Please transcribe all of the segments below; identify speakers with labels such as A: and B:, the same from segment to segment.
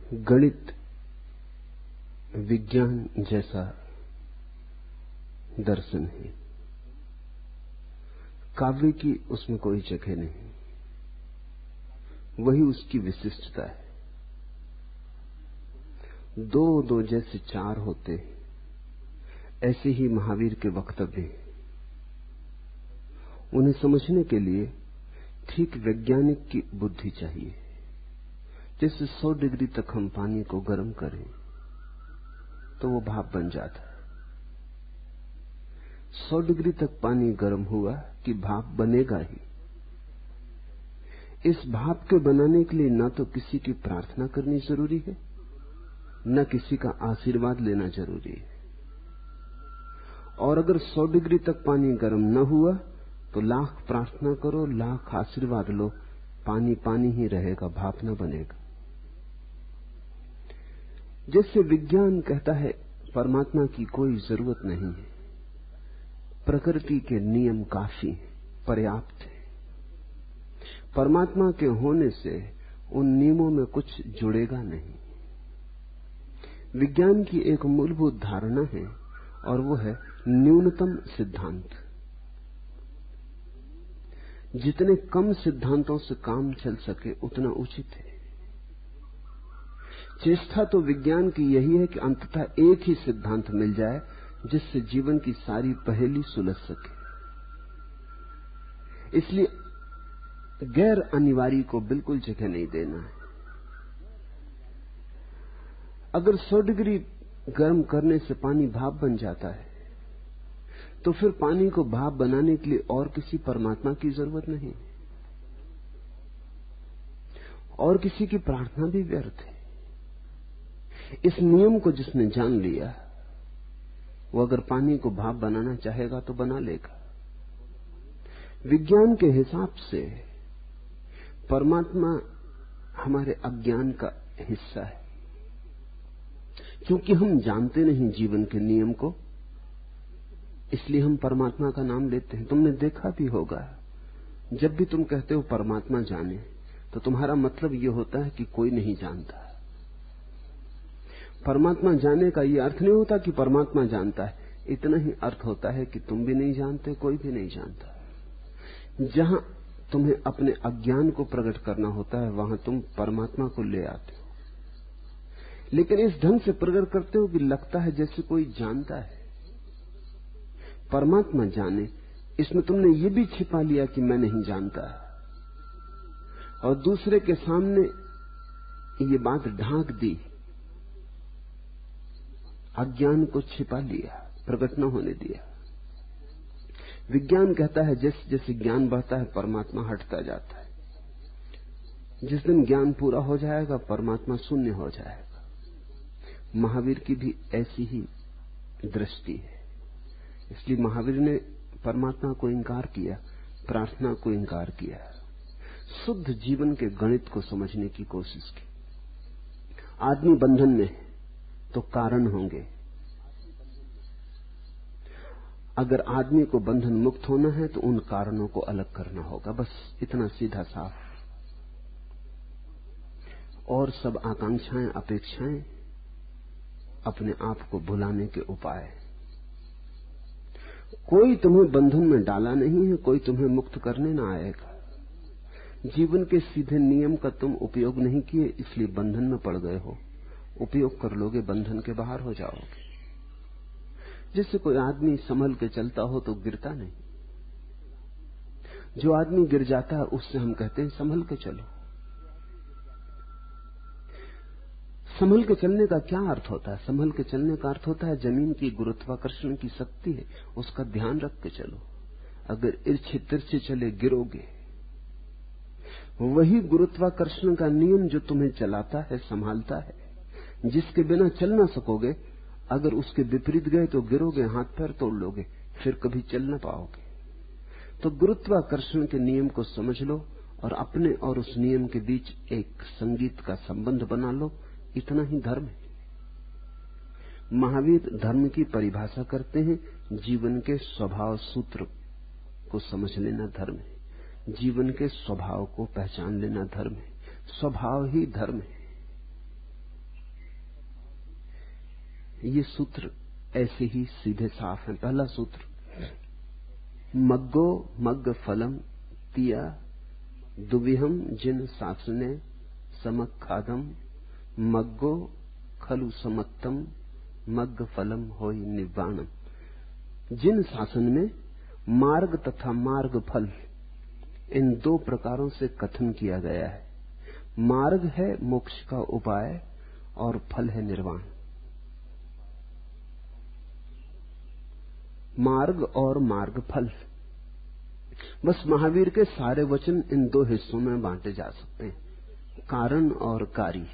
A: गणित विज्ञान जैसा दर्शन है, काव्य की उसमें कोई जगह नहीं, वही उसकी विशिष्टता है। दो दो जैसे चार होते, ऐसे ही महावीर के वक्तव्य हैं। उन्हें समझने के लिए ठीक वैज्ञानिक की बुद्धि चाहिए। जैसे 100 डिग्री तक हम पानी को गर्म करें तो वो भाप बन जाता है। 100 डिग्री तक पानी गर्म हुआ कि भाप बनेगा ही। इस भाप के बनाने के लिए न तो किसी की प्रार्थना करनी जरूरी है, न किसी का आशीर्वाद लेना जरूरी है। और अगर 100 डिग्री तक पानी गर्म न हुआ तो लाख प्रार्थना करो, लाख आशीर्वाद लो, पानी पानी ही रहेगा, भाप न बनेगा। जैसे विज्ञान कहता है परमात्मा की कोई जरूरत नहीं है, प्रकृति के नियम काफी हैं, पर्याप्त है। परमात्मा के होने से उन नियमों में कुछ जुड़ेगा नहीं। विज्ञान की एक मूलभूत धारणा है और वो है न्यूनतम सिद्धांत। जितने कम सिद्धांतों से काम चल सके उतना उचित है। चेष्टा तो विज्ञान की यही है कि अंततः एक ही सिद्धांत मिल जाए जिससे जीवन की सारी पहेली सुलझ सके। इसलिए गैर अनिवार्य को बिल्कुल जगह नहीं देना है। अगर 100 डिग्री गर्म करने से पानी भाप बन जाता है तो फिर पानी को भाप बनाने के लिए और किसी परमात्मा की जरूरत नहीं, और किसी की प्रार्थना भी व्यर्थ है। इस नियम को जिसने जान लिया वो अगर पानी को भाप बनाना चाहेगा तो बना लेगा। विज्ञान के हिसाब से परमात्मा हमारे अज्ञान का हिस्सा है, क्योंकि हम जानते नहीं जीवन के नियम को, इसलिए हम परमात्मा का नाम लेते हैं। तुमने देखा भी होगा, जब भी तुम कहते हो परमात्मा जाने तो तुम्हारा मतलब यह होता है कि कोई नहीं जानता। परमात्मा जाने का यह अर्थ नहीं होता कि परमात्मा जानता है, इतना ही अर्थ होता है कि तुम भी नहीं जानते, कोई भी नहीं जानता। जहां तुम्हें अपने अज्ञान को प्रकट करना होता है वहां तुम परमात्मा को ले आते हो, लेकिन इस ढंग से प्रकट करते हो कि लगता है जैसे कोई जानता है। परमात्मा जाने, इसमें तुमने ये भी छिपा लिया कि मैं नहीं जानता, और दूसरे के सामने ये बात ढांक दी, अज्ञान को छिपा लिया, प्रकट न होने दिया। विज्ञान कहता है जैसे जैसे ज्ञान बढ़ता है परमात्मा हटता जाता है। जिस दिन ज्ञान पूरा हो जाएगा परमात्मा शून्य हो जाएगा। महावीर की भी ऐसी ही दृष्टि है। इसलिए महावीर ने परमात्मा को इंकार किया, प्रार्थना को इंकार किया, शुद्ध जीवन के गणित को समझने की कोशिश की। आदमी बंधन में है तो कारण होंगे। अगर आदमी को बंधन मुक्त होना है तो उन कारणों को अलग करना होगा, बस इतना सीधा साफ। और सब आकांक्षाएं, अपेक्षाएं अपने आप को भुलाने के उपाय। कोई तुम्हें बंधन में डाला नहीं है, कोई तुम्हें मुक्त करने ना आएगा। जीवन के सीधे नियम का तुम उपयोग नहीं किए, इसलिए बंधन में पड़ गए हो। उपयोग कर लोगे, बंधन के बाहर हो जाओगे। जैसे कोई आदमी संभल के चलता हो तो गिरता नहीं। जो आदमी गिर जाता है उससे हम कहते हैं संभल के चलो। संभल के चलने का क्या अर्थ होता है? संभल के चलने का अर्थ होता है जमीन की गुरुत्वाकर्षण की शक्ति है, उसका ध्यान रख के चलो। अगर इर्छे तिरछे चले गिरोगे। वही गुरुत्वाकर्षण का नियम जो तुम्हें चलाता है, संभालता है, जिसके बिना चल ना सकोगे, अगर उसके विपरीत गए तो गिरोगे, हाथ पैर तोड़ लोगे, फिर कभी चल ना पाओगे। तो गुरुत्वाकर्षण के नियम को समझ लो और अपने और उस नियम के बीच एक संगीत का संबंध बना लो, इतना ही धर्म है। महावीर धर्म की परिभाषा करते हैं, जीवन के स्वभाव सूत्र को समझ लेना धर्म है। जीवन के स्वभाव को पहचान लेना धर्म है। स्वभाव ही धर्म है। ये सूत्र ऐसे ही सीधे साफ है। पहला सूत्र, मग्गो मग्ग फलम तिया दुविहम जिन शासने समखादम मग्गो खलु समत्तम मग्ग फलम होई निवाणम। जिन शासन में मार्ग तथा मार्ग फल, इन दो प्रकारों से कथन किया गया है। मार्ग है मोक्ष का उपाय और फल है निर्वाण। मार्ग और मार्ग फल, बस महावीर के सारे वचन इन दो हिस्सों में बांटे जा सकते हैं, कारण और कार्य।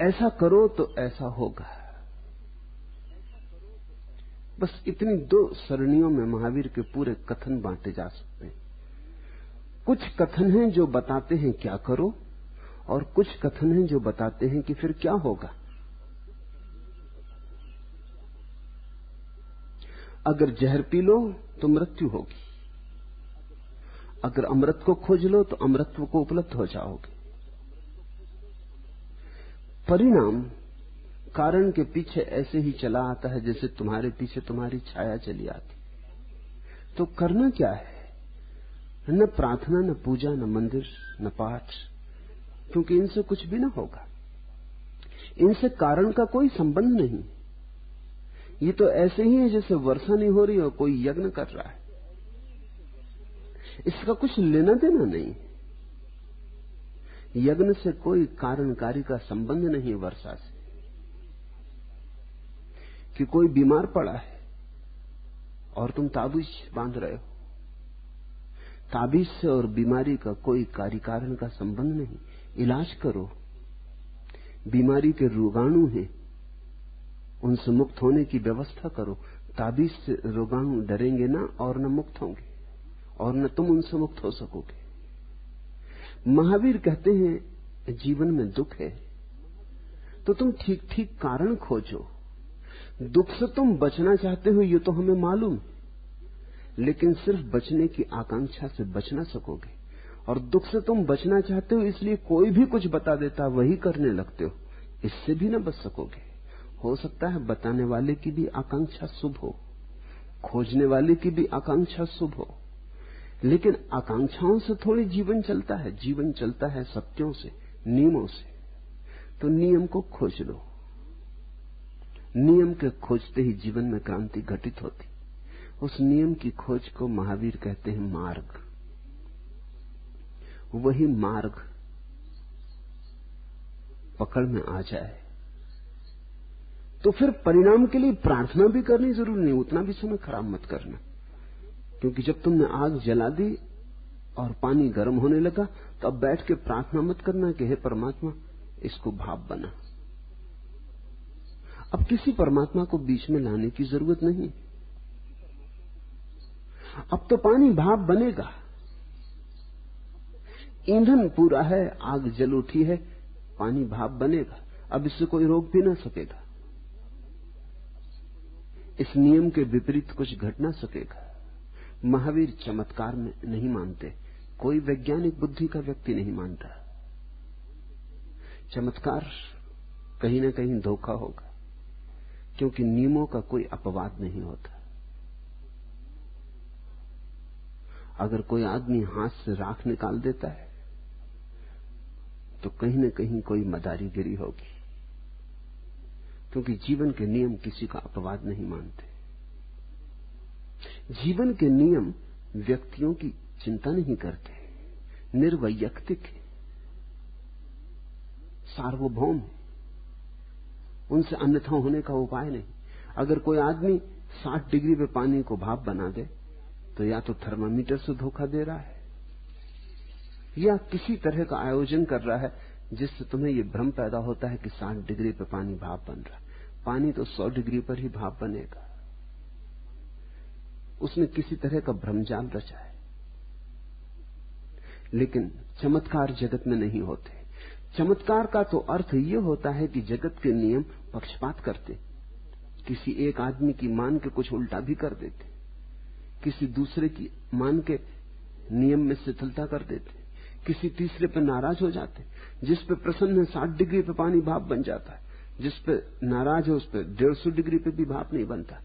A: ऐसा करो तो ऐसा होगा। बस इतनी दो सरणियों में महावीर के पूरे कथन बांटे जा सकते हैं। कुछ कथन हैं जो बताते हैं क्या करो, और कुछ कथन हैं जो बताते हैं कि फिर क्या होगा। अगर जहर पी लो तो मृत्यु होगी, अगर अमृत को खोज लो तो अमृतत्व को उपलब्ध हो जाओगे। परिणाम कारण के पीछे ऐसे ही चला आता है जैसे तुम्हारे पीछे तुम्हारी छाया चली आती। तो करना क्या है? न प्रार्थना, न पूजा, न मंदिर, न पाठ, क्योंकि इनसे कुछ भी न होगा। इनसे कारण का कोई संबंध नहीं। ये तो ऐसे ही है जैसे वर्षा नहीं हो रही और कोई यज्ञ कर रहा है। इसका कुछ लेना देना नहीं। यज्ञ से कोई कारणकारी का संबंध नहीं है वर्षा से। कि कोई बीमार पड़ा है और तुम ताबीज बांध रहे हो, ताबीज से और बीमारी का कोई कार्य कारण का संबंध नहीं। इलाज करो। बीमारी के रोगाणु हैं, उनसे मुक्त होने की व्यवस्था करो। ताबीज से रोगाणु डरेंगे ना और न मुक्त होंगे, और न तुम उनसे मुक्त हो सकोगे। महावीर कहते हैं जीवन में दुख है तो तुम ठीक ठीक कारण खोजो। दुख से तुम बचना चाहते हो ये तो हमें मालूम है, लेकिन सिर्फ बचने की आकांक्षा से बच ना सकोगे। और दुख से तुम बचना चाहते हो इसलिए कोई भी कुछ बता देता वही करने लगते हो, इससे भी ना बच सकोगे। हो सकता है बताने वाले की भी आकांक्षा शुभ हो, खोजने वाले की भी आकांक्षा शुभ हो, लेकिन आकांक्षाओं से थोड़ी जीवन चलता है। जीवन चलता है सत्यों से, नियमों से। तो नियम को खोज लो। नियम के खोजते ही जीवन में क्रांति घटित होती। उस नियम की खोज को महावीर कहते हैं मार्ग। वही मार्ग पकड़ में आ जाए तो फिर परिणाम के लिए प्रार्थना भी करनी जरूरी नहीं। उतना भी समय खराब मत करना, क्योंकि जब तुमने आग जला दी और पानी गर्म होने लगा तो अब बैठ के प्रार्थना मत करना कि हे परमात्मा इसको भाप बना। अब किसी परमात्मा को बीच में लाने की जरूरत नहीं। अब तो पानी भाप बनेगा। ईंधन पूरा है, आग जल उठी है, पानी भाप बनेगा। अब इससे कोई रोक भी ना सकेगा। इस नियम के विपरीत कुछ घट ना सकेगा। महावीर चमत्कार में नहीं मानते, कोई वैज्ञानिक बुद्धि का व्यक्ति नहीं मानता। चमत्कार कहीं ना कहीं धोखा होगा, क्योंकि नियमों का कोई अपवाद नहीं होता। अगर कोई आदमी हाथ से राख निकाल देता है तो कहीं न कहीं कोई मदारीगिरी होगी, क्योंकि जीवन के नियम किसी का अपवाद नहीं मानते। जीवन के नियम व्यक्तियों की चिंता नहीं करते, निर्वैयक्तिक है, सार्वभौम है, उनसे अन्यथा होने का उपाय नहीं। अगर कोई आदमी 60 डिग्री पे पानी को भाप बना दे तो या तो थर्मामीटर से धोखा दे रहा है या किसी तरह का आयोजन कर रहा है जिससे तुम्हें यह भ्रम पैदा होता है कि 60 डिग्री पे पानी भाप बन रहा है। पानी तो 100 डिग्री पर ही भाप बनेगा। उसने किसी तरह का भ्रमजाल रचा है। लेकिन चमत्कार जगत में नहीं होते। चमत्कार का तो अर्थ यह होता है कि जगत के नियम पक्षपात करते, किसी एक आदमी की मान के कुछ उल्टा भी कर देते, किसी दूसरे की मान के नियम में शिथिलता कर देते, किसी तीसरे पर नाराज हो जाते। जिस पे प्रसन्न है 60 डिग्री पे पानी भाप बन जाता है, जिस पे नाराज हो उस पे 150 डिग्री पे भी भाप नहीं बनता।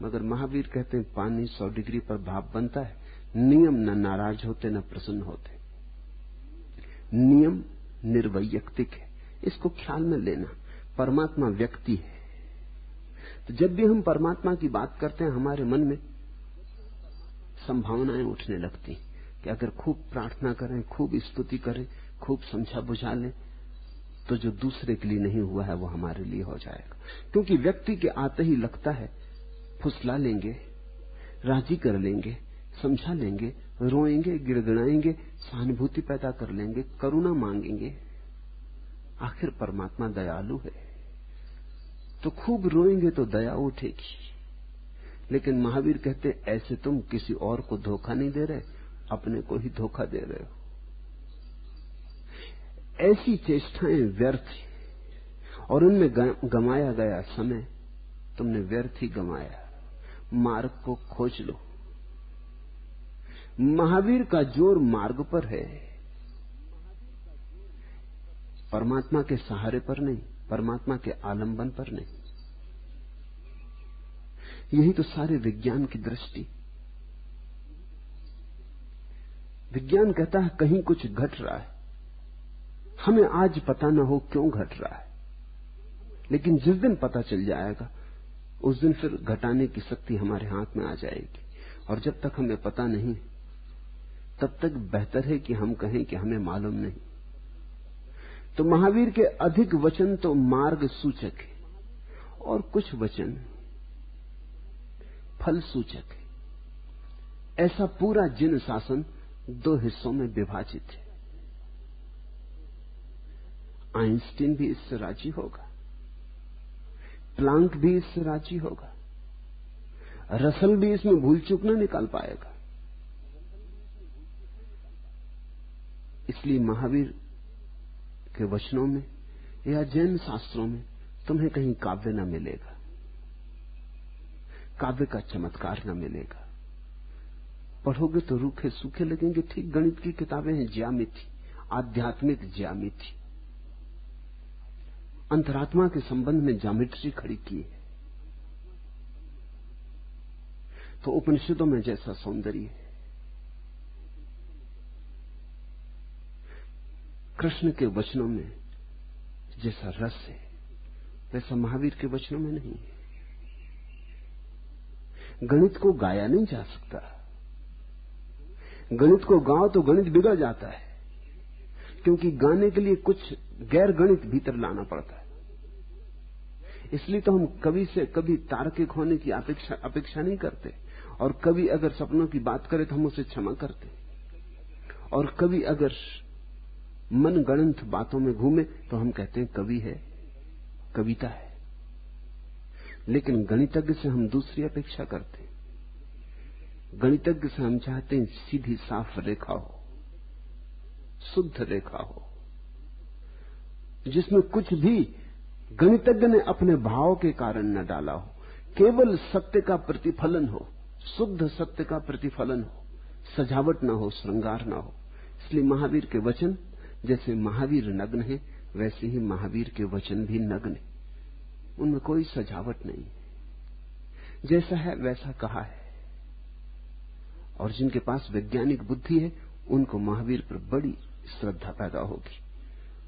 A: मगर महावीर कहते हैं पानी 100 डिग्री पर भाप बनता है। नियम न नाराज होते न प्रसन्न होते। नियम निर्वैयक्तिक है, इसको ख्याल में लेना। परमात्मा व्यक्ति है। तो जब भी हम परमात्मा की बात करते हैं हमारे मन में संभावनाएं उठने लगती कि अगर खूब प्रार्थना करें, खूब स्तुति करें, खूब समझा बुझा लें तो जो दूसरे के लिए नहीं हुआ है वो हमारे लिए हो जाएगा। क्योंकि व्यक्ति के आते ही लगता है फुसला लेंगे, राजी कर लेंगे, समझा लेंगे, रोएंगे, गिड़गिड़ाएंगे, सहानुभूति पैदा कर लेंगे, करुणा मांगेंगे। आखिर परमात्मा दयालु है तो खूब रोएंगे तो दया उठेगी। लेकिन महावीर कहते ऐसे तुम किसी और को धोखा नहीं दे रहे, अपने को ही धोखा दे रहे हो। ऐसी चेष्टाएं व्यर्थ और उनमें गमाया गया समय तुमने व्यर्थ ही गमाया। मार्ग को खोज लो। महावीर का जोर मार्ग पर है, परमात्मा के सहारे पर नहीं, परमात्मा के आलंबन पर नहीं। यही तो सारे विज्ञान की दृष्टि। विज्ञान कहता है कहीं कुछ घट रहा है, हमें आज पता न हो क्यों घट रहा है, लेकिन जिस दिन पता चल जाएगा उस दिन फिर घटाने की शक्ति हमारे हाथ में आ जाएगी। और जब तक हमें पता नहीं तब तक बेहतर है कि हम कहें कि हमें मालूम नहीं। तो महावीर के अधिक वचन तो मार्ग सूचक है और कुछ वचन फल सूचक है। ऐसा पूरा जिन शासन 2 हिस्सों में विभाजित है। आइंस्टीन भी इससे राजी होगा, प्लांक भी इससे राजी होगा, रसल भी इसमें भूल चूक न निकाल पाएगा। इसलिए महावीर के वचनों में या जैन शास्त्रों में तुम्हें कहीं काव्य न मिलेगा, काव्य का चमत्कार न मिलेगा। पढ़ोगे तो रूखे सूखे लगेंगे। ठीक गणित की किताबें हैं ज्यामिति, आध्यात्मिक ज्यामिति, अंतरात्मा के संबंध में ज्यामिट्री खड़ी की है। तो उपनिषदों में जैसा सौंदर्य है, कृष्ण के वचनों में जैसा रस है, वैसा महावीर के वचनों में नहीं है। गणित को गाया नहीं जा सकता। गणित को गाओ तो गणित बिगड़ जाता है, क्योंकि गाने के लिए कुछ गैर गणित भीतर लाना पड़ता है। इसलिए तो हम कवि से कभी तार्किक होने की अपेक्षा नहीं करते, और कवि अगर सपनों की बात करे तो हम उसे क्षमा करते, और कवि अगर मन गणित बातों में घूमे तो हम कहते हैं कवि है, कविता है। लेकिन गणितज्ञ से हम दूसरी अपेक्षा करते हैं। गणितज्ञ से हम चाहते हैं सीधी साफ रेखा हो, शुद्ध रेखा हो, जिसमें कुछ भी गणितज्ञ ने अपने भाव के कारण न डाला हो, केवल सत्य का प्रतिफलन हो, शुद्ध सत्य का प्रतिफलन हो, सजावट न हो, श्रृंगार न हो। इसलिए महावीर के वचन जैसे महावीर नग्न है, वैसे ही महावीर के वचन भी नग्न है। उनमें कोई सजावट नहीं, जैसा है वैसा कहा है। और जिनके पास वैज्ञानिक बुद्धि है उनको महावीर पर बड़ी श्रद्धा पैदा होगी,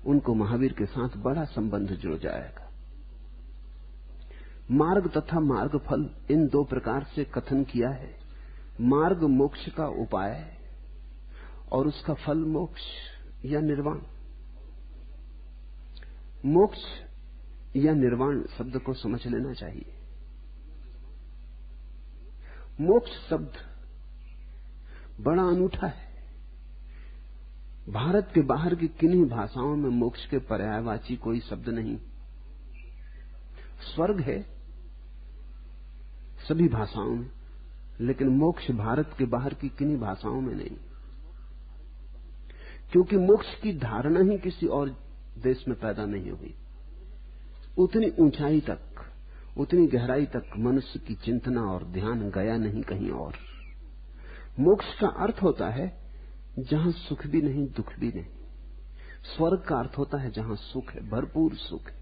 A: उनको महावीर के साथ बड़ा संबंध जुड़ जाएगा। मार्ग तथा मार्ग फल, इन 2 प्रकार से कथन किया है। मार्ग मोक्ष का उपाय है और उसका फल मोक्ष या निर्वाण। मोक्ष या निर्वाण शब्द को समझ लेना चाहिए। मोक्ष शब्द बड़ा अनूठा है। भारत के बाहर की किन्हीं भाषाओं में मोक्ष के पर्यायवाची कोई शब्द नहीं। स्वर्ग है सभी भाषाओं में, लेकिन मोक्ष भारत के बाहर की किन्हीं भाषाओं में नहीं, क्योंकि मोक्ष की धारणा ही किसी और देश में पैदा नहीं हुई। उतनी ऊंचाई तक, उतनी गहराई तक मनुष्य की चिंतना और ध्यान गया नहीं कहीं और। मोक्ष का अर्थ होता है जहां सुख भी नहीं, दुख भी नहीं। स्वर्ग का अर्थ होता है जहां सुख है, भरपूर सुख है।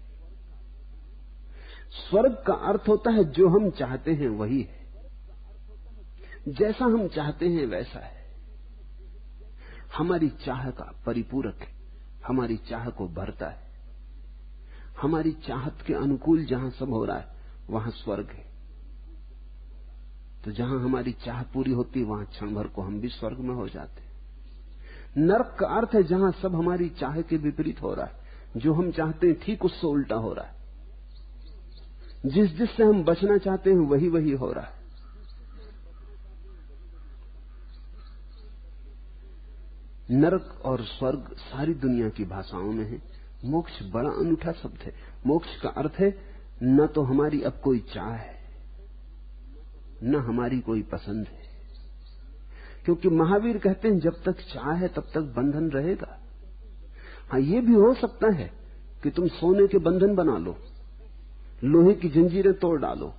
A: स्वर्ग का अर्थ होता है जो हम चाहते हैं वही है, जैसा हम चाहते हैं वैसा है, हमारी चाह का परिपूरक है, हमारी चाह को भरता है, हमारी चाहत के अनुकूल जहां सब हो रहा है वहां स्वर्ग है। तो जहां हमारी चाह पूरी होती है वहां क्षण भर को हम भी स्वर्ग में हो जाते हैं। नरक का अर्थ है जहां सब हमारी चाह के विपरीत हो रहा है, जो हम चाहते हैं ठीक उससे उल्टा हो रहा है, जिससे हम बचना चाहते हैं वही वही हो रहा है। नरक और स्वर्ग सारी दुनिया की भाषाओं में है। मोक्ष बड़ा अनूठा शब्द है। मोक्ष का अर्थ है न तो हमारी अब कोई चाह है, न हमारी कोई पसंद है, क्योंकि महावीर कहते हैं जब तक चाह है तब तक बंधन रहेगा। हाँ, ये भी हो सकता है कि तुम सोने के बंधन बना लो, लोहे की जंजीरें तोड़ डालो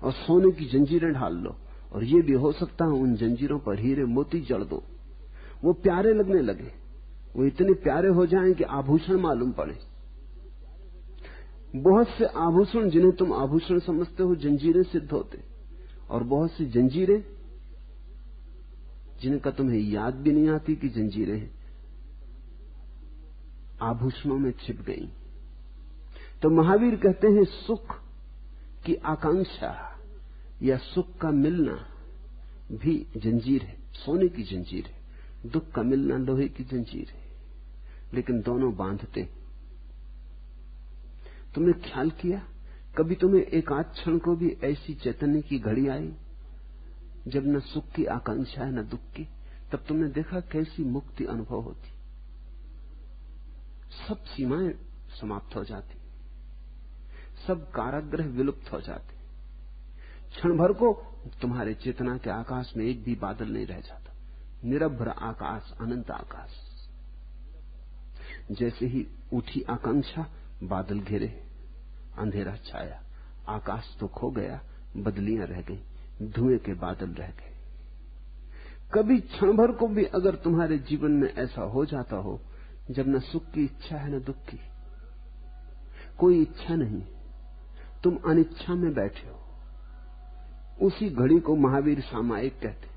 A: और सोने की जंजीरें ढाल लो, और ये भी हो सकता है उन जंजीरों पर हीरे मोती जड़ दो, वो प्यारे लगने लगे, वो इतने प्यारे हो जाएं कि आभूषण मालूम पड़े। बहुत से आभूषण जिन्हें तुम आभूषण समझते हो जंजीरें सिद्ध होते, और बहुत सी जंजीरें जिनका तुम्हें याद भी नहीं आती कि जंजीरें हैं, आभूषणों में छिप गई। तो महावीर कहते हैं सुख की आकांक्षा या सुख का मिलना भी जंजीर है, सोने की जंजीर है, दुख का मिलना लोहे की जंजीर है, लेकिन दोनों बांधते। तुमने ख्याल किया कभी तुम्हें एक आध क्षण को भी ऐसी चैतन्य की घड़ी आई जब न सुख की आकांक्षा है न दुख की? तब तुमने देखा कैसी मुक्ति अनुभव होती, सब सीमाएं समाप्त हो जाती, सब कारागृह विलुप्त हो जाते। क्षण भर को तुम्हारे चेतना के आकाश में एक भी बादल नहीं रह जाता, निरभ्र आकाश, अनंत आकाश। जैसे ही उठी आकांक्षा बादल घिरे, अंधेरा छाया, आकाश तो खो गया, बदलियां रह गई, धुएं के बादल रह गए। कभी क्षण भर को भी अगर तुम्हारे जीवन में ऐसा हो जाता हो जब न सुख की इच्छा है न दुख की, कोई इच्छा नहीं, तुम अनिच्छा में बैठे हो, उसी घड़ी को महावीर सामायिक कहते।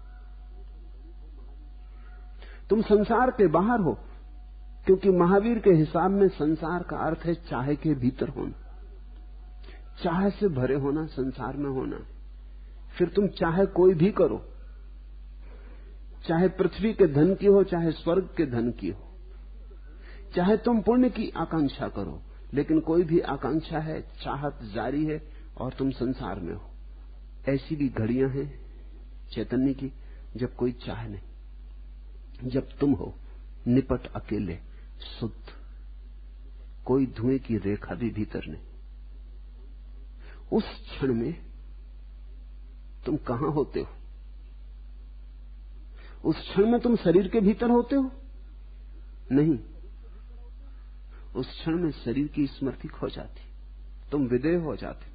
A: तुम संसार के बाहर हो, क्योंकि महावीर के हिसाब में संसार का अर्थ है चाह के भीतर होना, चाह से भरे होना, संसार में होना। फिर तुम चाहे कोई भी करो, चाहे पृथ्वी के धन की हो, चाहे स्वर्ग के धन की हो, चाहे तुम पुण्य की आकांक्षा करो, लेकिन कोई भी आकांक्षा है, चाहत जारी है और तुम संसार में हो। ऐसी भी घड़ियां हैं चैतन्य की जब कोई चाह नहीं, जब तुम हो निपट अकेले, शुद्ध, कोई धुएं की रेखा भी भीतर नहीं। उस क्षण में तुम कहां होते हो? उस क्षण में तुम शरीर के भीतर होते हो? नहीं, उस क्षण में शरीर की स्मृति खो जाती, तुम विदेह हो जाते,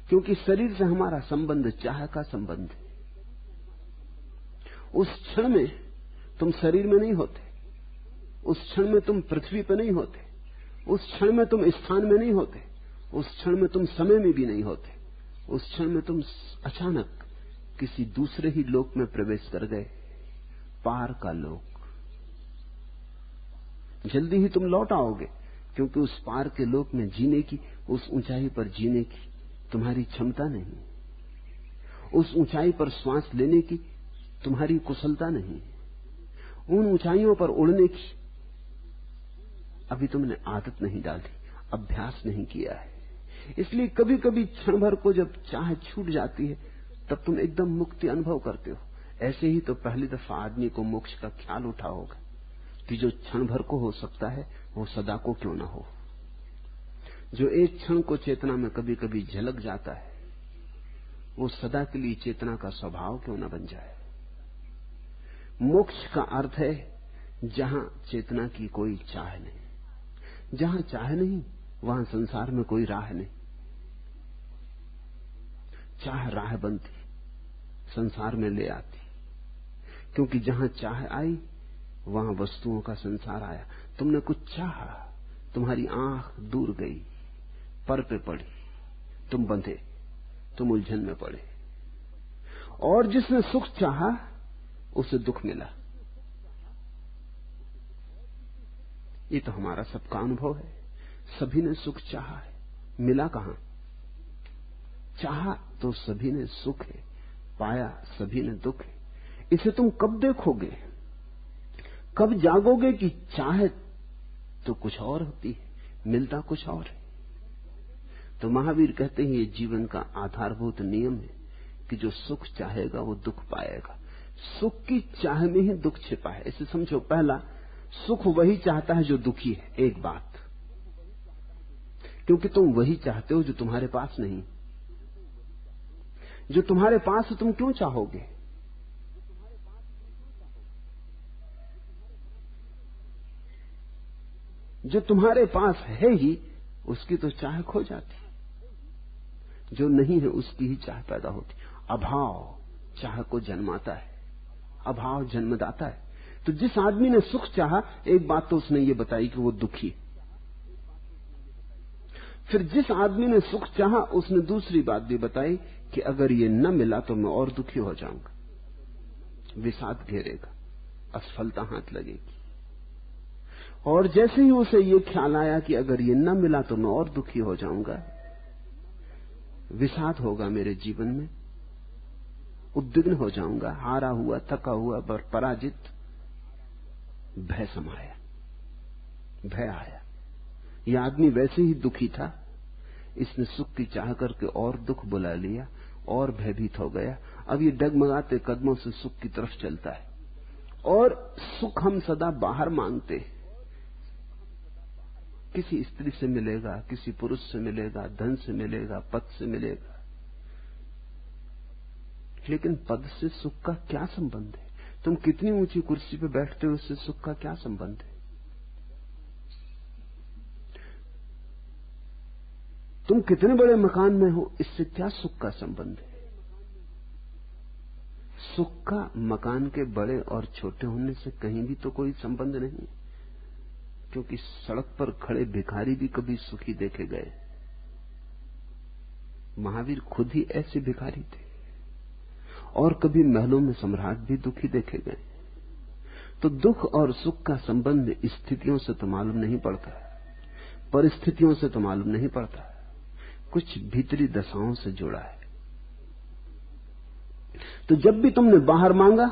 A: क्योंकि शरीर से हमारा संबंध चाह का संबंध है। उस क्षण में तुम शरीर में नहीं होते, उस क्षण में तुम पृथ्वी पर नहीं होते, उस क्षण में तुम स्थान में नहीं होते, उस क्षण में तुम समय में भी नहीं होते, उस क्षण में तुम अचानक किसी दूसरे ही लोक में प्रवेश कर गए, पार का लोक। जल्दी ही तुम लौट आओगे, क्योंकि उस पार के लोक में जीने की, उस ऊंचाई पर जीने की तुम्हारी क्षमता नहीं, उस ऊंचाई पर श्वास लेने की तुम्हारी कुशलता नहीं, उन ऊंचाइयों पर उड़ने की अभी तुमने आदत नहीं डाली, अभ्यास नहीं किया है। इसलिए कभी कभी क्षण भर को जब चाह छूट जाती है तब तुम एकदम मुक्ति अनुभव करते हो। ऐसे ही तो पहली दफा आदमी को मोक्ष का ख्याल उठा होगा कि जो क्षण भर को हो सकता है वो सदा को क्यों ना हो। जो एक क्षण को चेतना में कभी कभी झलक जाता है वो सदा के लिए चेतना का स्वभाव क्यों ना बन जाए। मोक्ष का अर्थ है जहां चेतना की कोई चाह नहीं। जहां चाह नहीं वहां संसार में कोई राह नहीं। चाह राह बनती, संसार में ले आती, क्योंकि जहां चाह आई वहां वस्तुओं का संसार आया। तुमने कुछ चाहा, तुम्हारी आंख दूर गई, पर पे पड़ी, तुम बंधे, तुम उलझन में पड़े। और जिसने सुख चाहा उसे दुख मिला। ये तो हमारा सबका अनुभव है। सभी ने सुख चाहा है, मिला कहां? चाहा तो सभी ने सुख है, पाया सभी ने दुख है। इसे तुम कब देखोगे, कब जागोगे कि चाहे तो कुछ और होती है, मिलता कुछ और है? तो महावीर कहते हैं ये जीवन का आधारभूत नियम है कि जो सुख चाहेगा वो दुख पाएगा। सुख की चाह में ही दुख छिपा है। इसे समझो, पहला, सुख वही चाहता है जो दुखी है, एक बात, क्योंकि तुम वही चाहते हो जो तुम्हारे पास नहीं। जो तुम्हारे पास है तुम क्यों चाहोगे? जो तुम्हारे पास है ही उसकी तो चाह खो जाती, जो नहीं है उसकी ही चाह पैदा होती। अभाव चाह को जन्माता है, अभाव जन्मदाता है। तो जिस आदमी ने सुख चाहा, एक बात तो उसने ये बताई कि वो दुखी है। फिर जिस आदमी ने सुख चाहा उसने दूसरी बात भी बताई कि अगर ये न मिला तो मैं और दुखी हो जाऊंगा, विषाद घेरेगा, असफलता हाथ लगेगी। और जैसे ही उसे ये ख्याल आया कि अगर ये न मिला तो मैं और दुखी हो जाऊंगा, विषाद होगा मेरे जीवन में, उद्विग्न हो जाऊंगा, हारा हुआ, थका हुआ, पराजित, भय समाया, भय आया। यह आदमी वैसे ही दुखी था, इसने सुख की चाह करके और दुख बुला लिया और भयभीत हो गया। अब ये डगमगाते कदमों से सुख की तरफ चलता है। और सुख हम सदा बाहर मांगते हैं, किसी स्त्री से मिलेगा, किसी पुरुष से मिलेगा, धन से मिलेगा, पद से मिलेगा। लेकिन पद से सुख का क्या संबंध है? तुम कितनी ऊंची कुर्सी पे बैठते हो, उससे सुख का क्या संबंध है? तुम कितने बड़े मकान में हो, इससे क्या सुख का संबंध है? सुख का मकान के बड़े और छोटे होने से कहीं भी तो कोई संबंध नहीं, क्योंकि सड़क पर खड़े भिखारी भी कभी सुखी देखे गए। महावीर खुद ही ऐसे भिखारी थे। और कभी महलों में सम्राट भी दुखी देखे गए। तो दुख और सुख का संबंध स्थितियों से तो मालूम नहीं पड़ता, परिस्थितियों से तो मालूम नहीं पड़ता, कुछ भीतरी दशाओं से जुड़ा है। तो जब भी तुमने बाहर मांगा,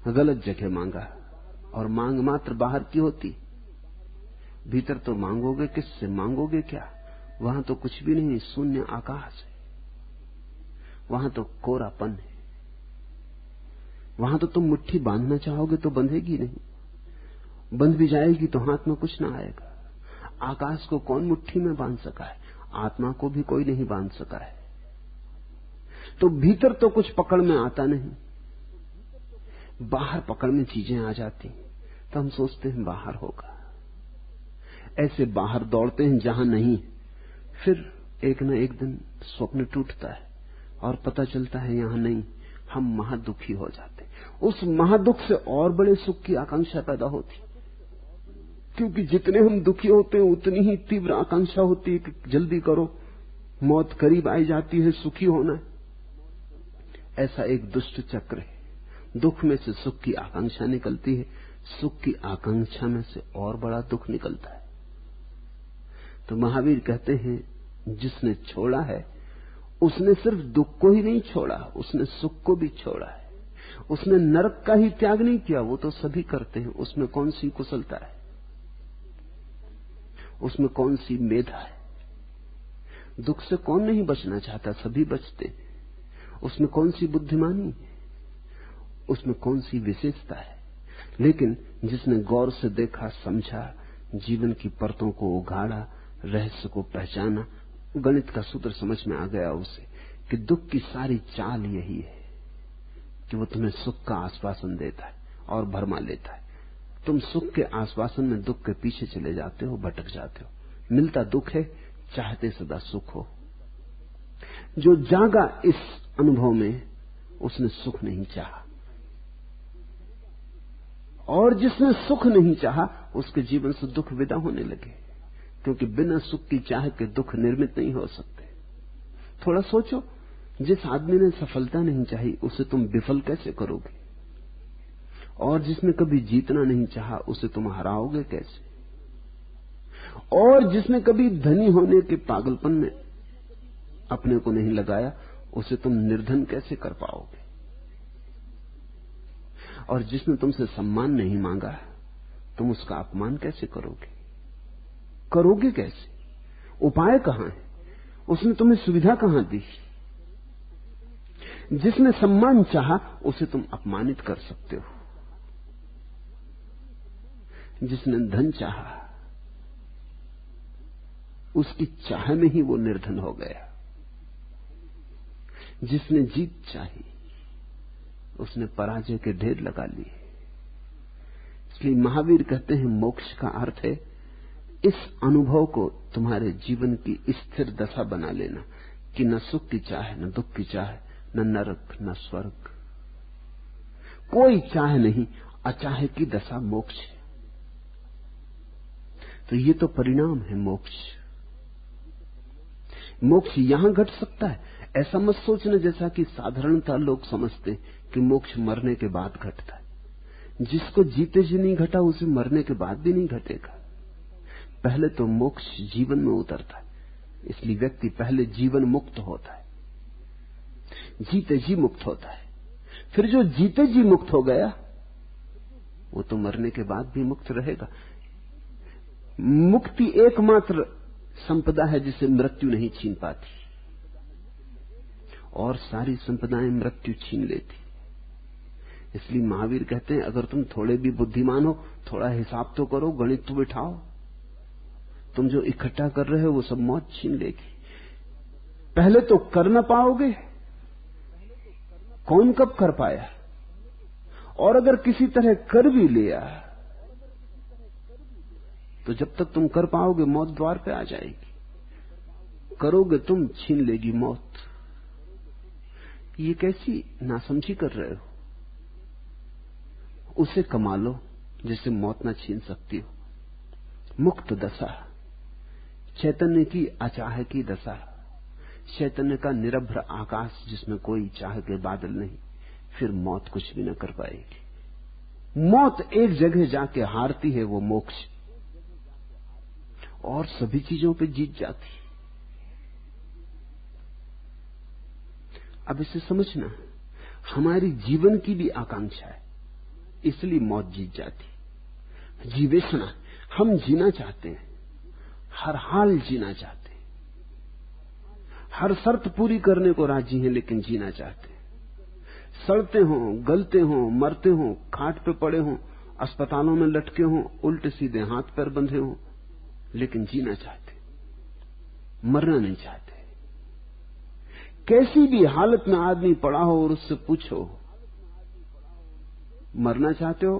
A: गलत जगह मांगा, और मांग मात्र बाहर की होती, भीतर तो मांगोगे किससे, मांगोगे क्या? वहां तो कुछ भी नहीं, शून्य आकाश है, वहां तो कोरापन है, वहां तो तुम मुट्ठी बांधना चाहोगे तो बंधेगी नहीं, बंध भी जाएगी तो हाथ में कुछ ना आएगा। आकाश को कौन मुट्ठी में बांध सका है? आत्मा को भी कोई नहीं बांध सका है। तो भीतर तो कुछ पकड़ में आता नहीं, बाहर पकड़ में चीजें आ जाती, तो हम सोचते हैं बाहर होगा। ऐसे बाहर दौड़ते हैं जहां नहीं, फिर एक न एक दिन स्वप्न टूटता है और पता चलता है यहां नहीं, हम महादुखी हो जाते। उस महादुख से और बड़े सुख की आकांक्षा पैदा होती, क्योंकि जितने हम दुखी होते हैं उतनी ही तीव्र आकांक्षा होती है कि जल्दी करो, मौत करीब आई जाती है, सुखी होना। ऐसा एक दुष्ट चक्र है। दुख में से सुख की आकांक्षा निकलती है, सुख की आकांक्षा में से और बड़ा दुख निकलता है। तो महावीर कहते हैं जिसने छोड़ा है उसने सिर्फ दुख को ही नहीं छोड़ा, उसने सुख को भी छोड़ा है। उसने नरक का ही त्याग नहीं किया, वो तो सभी करते हैं, उसमें कौन सी कुशलता है, उसमें कौन सी मेधा है? दुख से कौन नहीं बचना चाहता, सभी बचते हैं। उसमें कौन सी बुद्धिमानी है, उसमें कौन सी विशेषता है? लेकिन जिसने गौर से देखा, समझा, जीवन की परतों को उघाड़ा, रहस्य को पहचाना, गणित का सूत्र समझ में आ गया उसे कि दुख की सारी चाल यही है कि वो तुम्हें सुख का आश्वासन देता है और भरमा लेता है। तुम सुख के आश्वासन में दुख के पीछे चले जाते हो, भटक जाते हो। मिलता दुख है, चाहते सदा सुख हो। जो जागा इस अनुभव में उसने सुख नहीं चाहा, और जिसने सुख नहीं चाहा उसके जीवन से दुख विदा होने लगे, क्योंकि बिना सुख की चाह के दुख निर्मित नहीं हो सकते। थोड़ा सोचो, जिस आदमी ने सफलता नहीं चाही उसे तुम विफल कैसे करोगे, और जिसने कभी जीतना नहीं चाहा उसे तुम हराओगे कैसे, और जिसने कभी धनी होने के पागलपन में अपने को नहीं लगाया उसे तुम निर्धन कैसे कर पाओगे, और जिसने तुमसे सम्मान नहीं मांगा तुम उसका अपमान कैसे करोगे, करोगे कैसे, उपाय कहां है, उसने तुम्हें सुविधा कहां दी। जिसने सम्मान चाहा उसे तुम अपमानित कर सकते हो, जिसने धन चाहा उसकी चाह में ही वो निर्धन हो गया, जिसने जीत चाही उसने पराजय के ढेर लगा लिए। इसलिए महावीर कहते हैं मोक्ष का अर्थ है इस अनुभव को तुम्हारे जीवन की स्थिर दशा बना लेना कि न सुख की चाह, न दुख की चाह, न नरक न स्वर्ग, कोई चाह नहीं, अचाह की दशा मोक्ष है। तो ये तो परिणाम है मोक्ष। मोक्ष यहां घट सकता है, ऐसा मत सोचना जैसा कि साधारणतः लोग समझते कि मोक्ष मरने के बाद घटता है। जिसको जीते जी नहीं घटा उसे मरने के बाद भी नहीं घटेगा। पहले तो मोक्ष जीवन में उतरता है, इसलिए व्यक्ति पहले जीवन मुक्त होता है, जीते जी मुक्त होता है। फिर जो जीते जी मुक्त हो गया वो तो मरने के बाद भी मुक्त रहेगा। मुक्ति एकमात्र संपदा है जिसे मृत्यु नहीं छीन पाती, और सारी संपदाएं मृत्यु छीन लेती। इसलिए महावीर कहते हैं अगर तुम थोड़े भी बुद्धिमान हो, थोड़ा हिसाब तो करो, गणित तो बिठाओ, तुम जो इकट्ठा कर रहे हो वो सब मौत छीन लेगी। पहले तो कर ना पाओगे, कौन कब कर पाया, और अगर किसी तरह कर भी लिया तो जब तक तुम कर पाओगे मौत द्वार पे आ जाएगी। करोगे तुम, छीन लेगी मौत। ये कैसी नासमझी कर रहे हो, उसे कमा लो जिसे मौत न छीन सकती हो। मुक्त दशा, चैतन्य की अचाह की दशा, चैतन्य का निरभ्र आकाश जिसमें कोई चाह के बादल नहीं, फिर मौत कुछ भी न कर पाएगी। मौत एक जगह जाके हारती है, वो मोक्ष, और सभी चीजों पे जीत जाती। अब इसे समझना, हमारी जीवन की भी आकांक्षा है, इसलिए मौत जीत जाती। जीवेशना, हम जीना चाहते हैं, हर हाल जीना चाहते हैं, हर शर्त पूरी करने को राजी हैं, लेकिन जीना चाहते हैं। सड़ते हों, गलते हों, मरते हों, खाट पे पड़े हों, अस्पतालों में लटके हों, उल्टे सीधे हाथ पैर बंधे हों, लेकिन जीना चाहते, मरना नहीं चाहते। कैसी भी हालत में आदमी पड़ा हो और उससे पूछो मरना चाहते हो,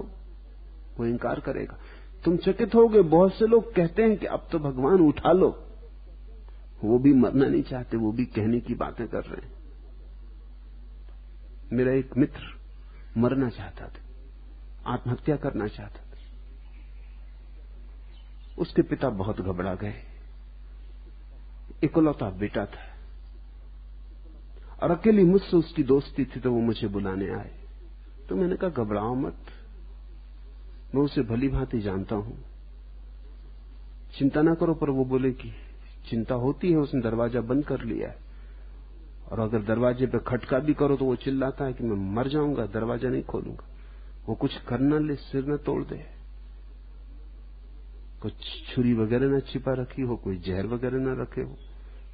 A: वो इंकार करेगा। तुम चकित होगे, बहुत से लोग कहते हैं कि अब तो भगवान उठा लो, वो भी मरना नहीं चाहते, वो भी कहने की बातें कर रहे हैं। मेरा एक मित्र मरना चाहता था, आत्महत्या करना चाहता था। उसके पिता बहुत घबरा गए, इकलौता बेटा था, और अकेली मुझसे उसकी दोस्ती थी, तो वो मुझे बुलाने आए। तो मैंने कहा घबराओ मत, मैं उसे भली भांति जानता हूं, चिंता ना करो। पर वो बोले कि चिंता होती है, उसने दरवाजा बंद कर लिया है, और अगर दरवाजे पे खटका भी करो तो वो चिल्लाता है कि मैं मर जाऊंगा, दरवाजा नहीं खोलूंगा। वो कुछ करना ले, सिर न तोड़ दे, कुछ छुरी वगैरह न छिपा रखी हो, कोई जहर वगैरह न रखे हो,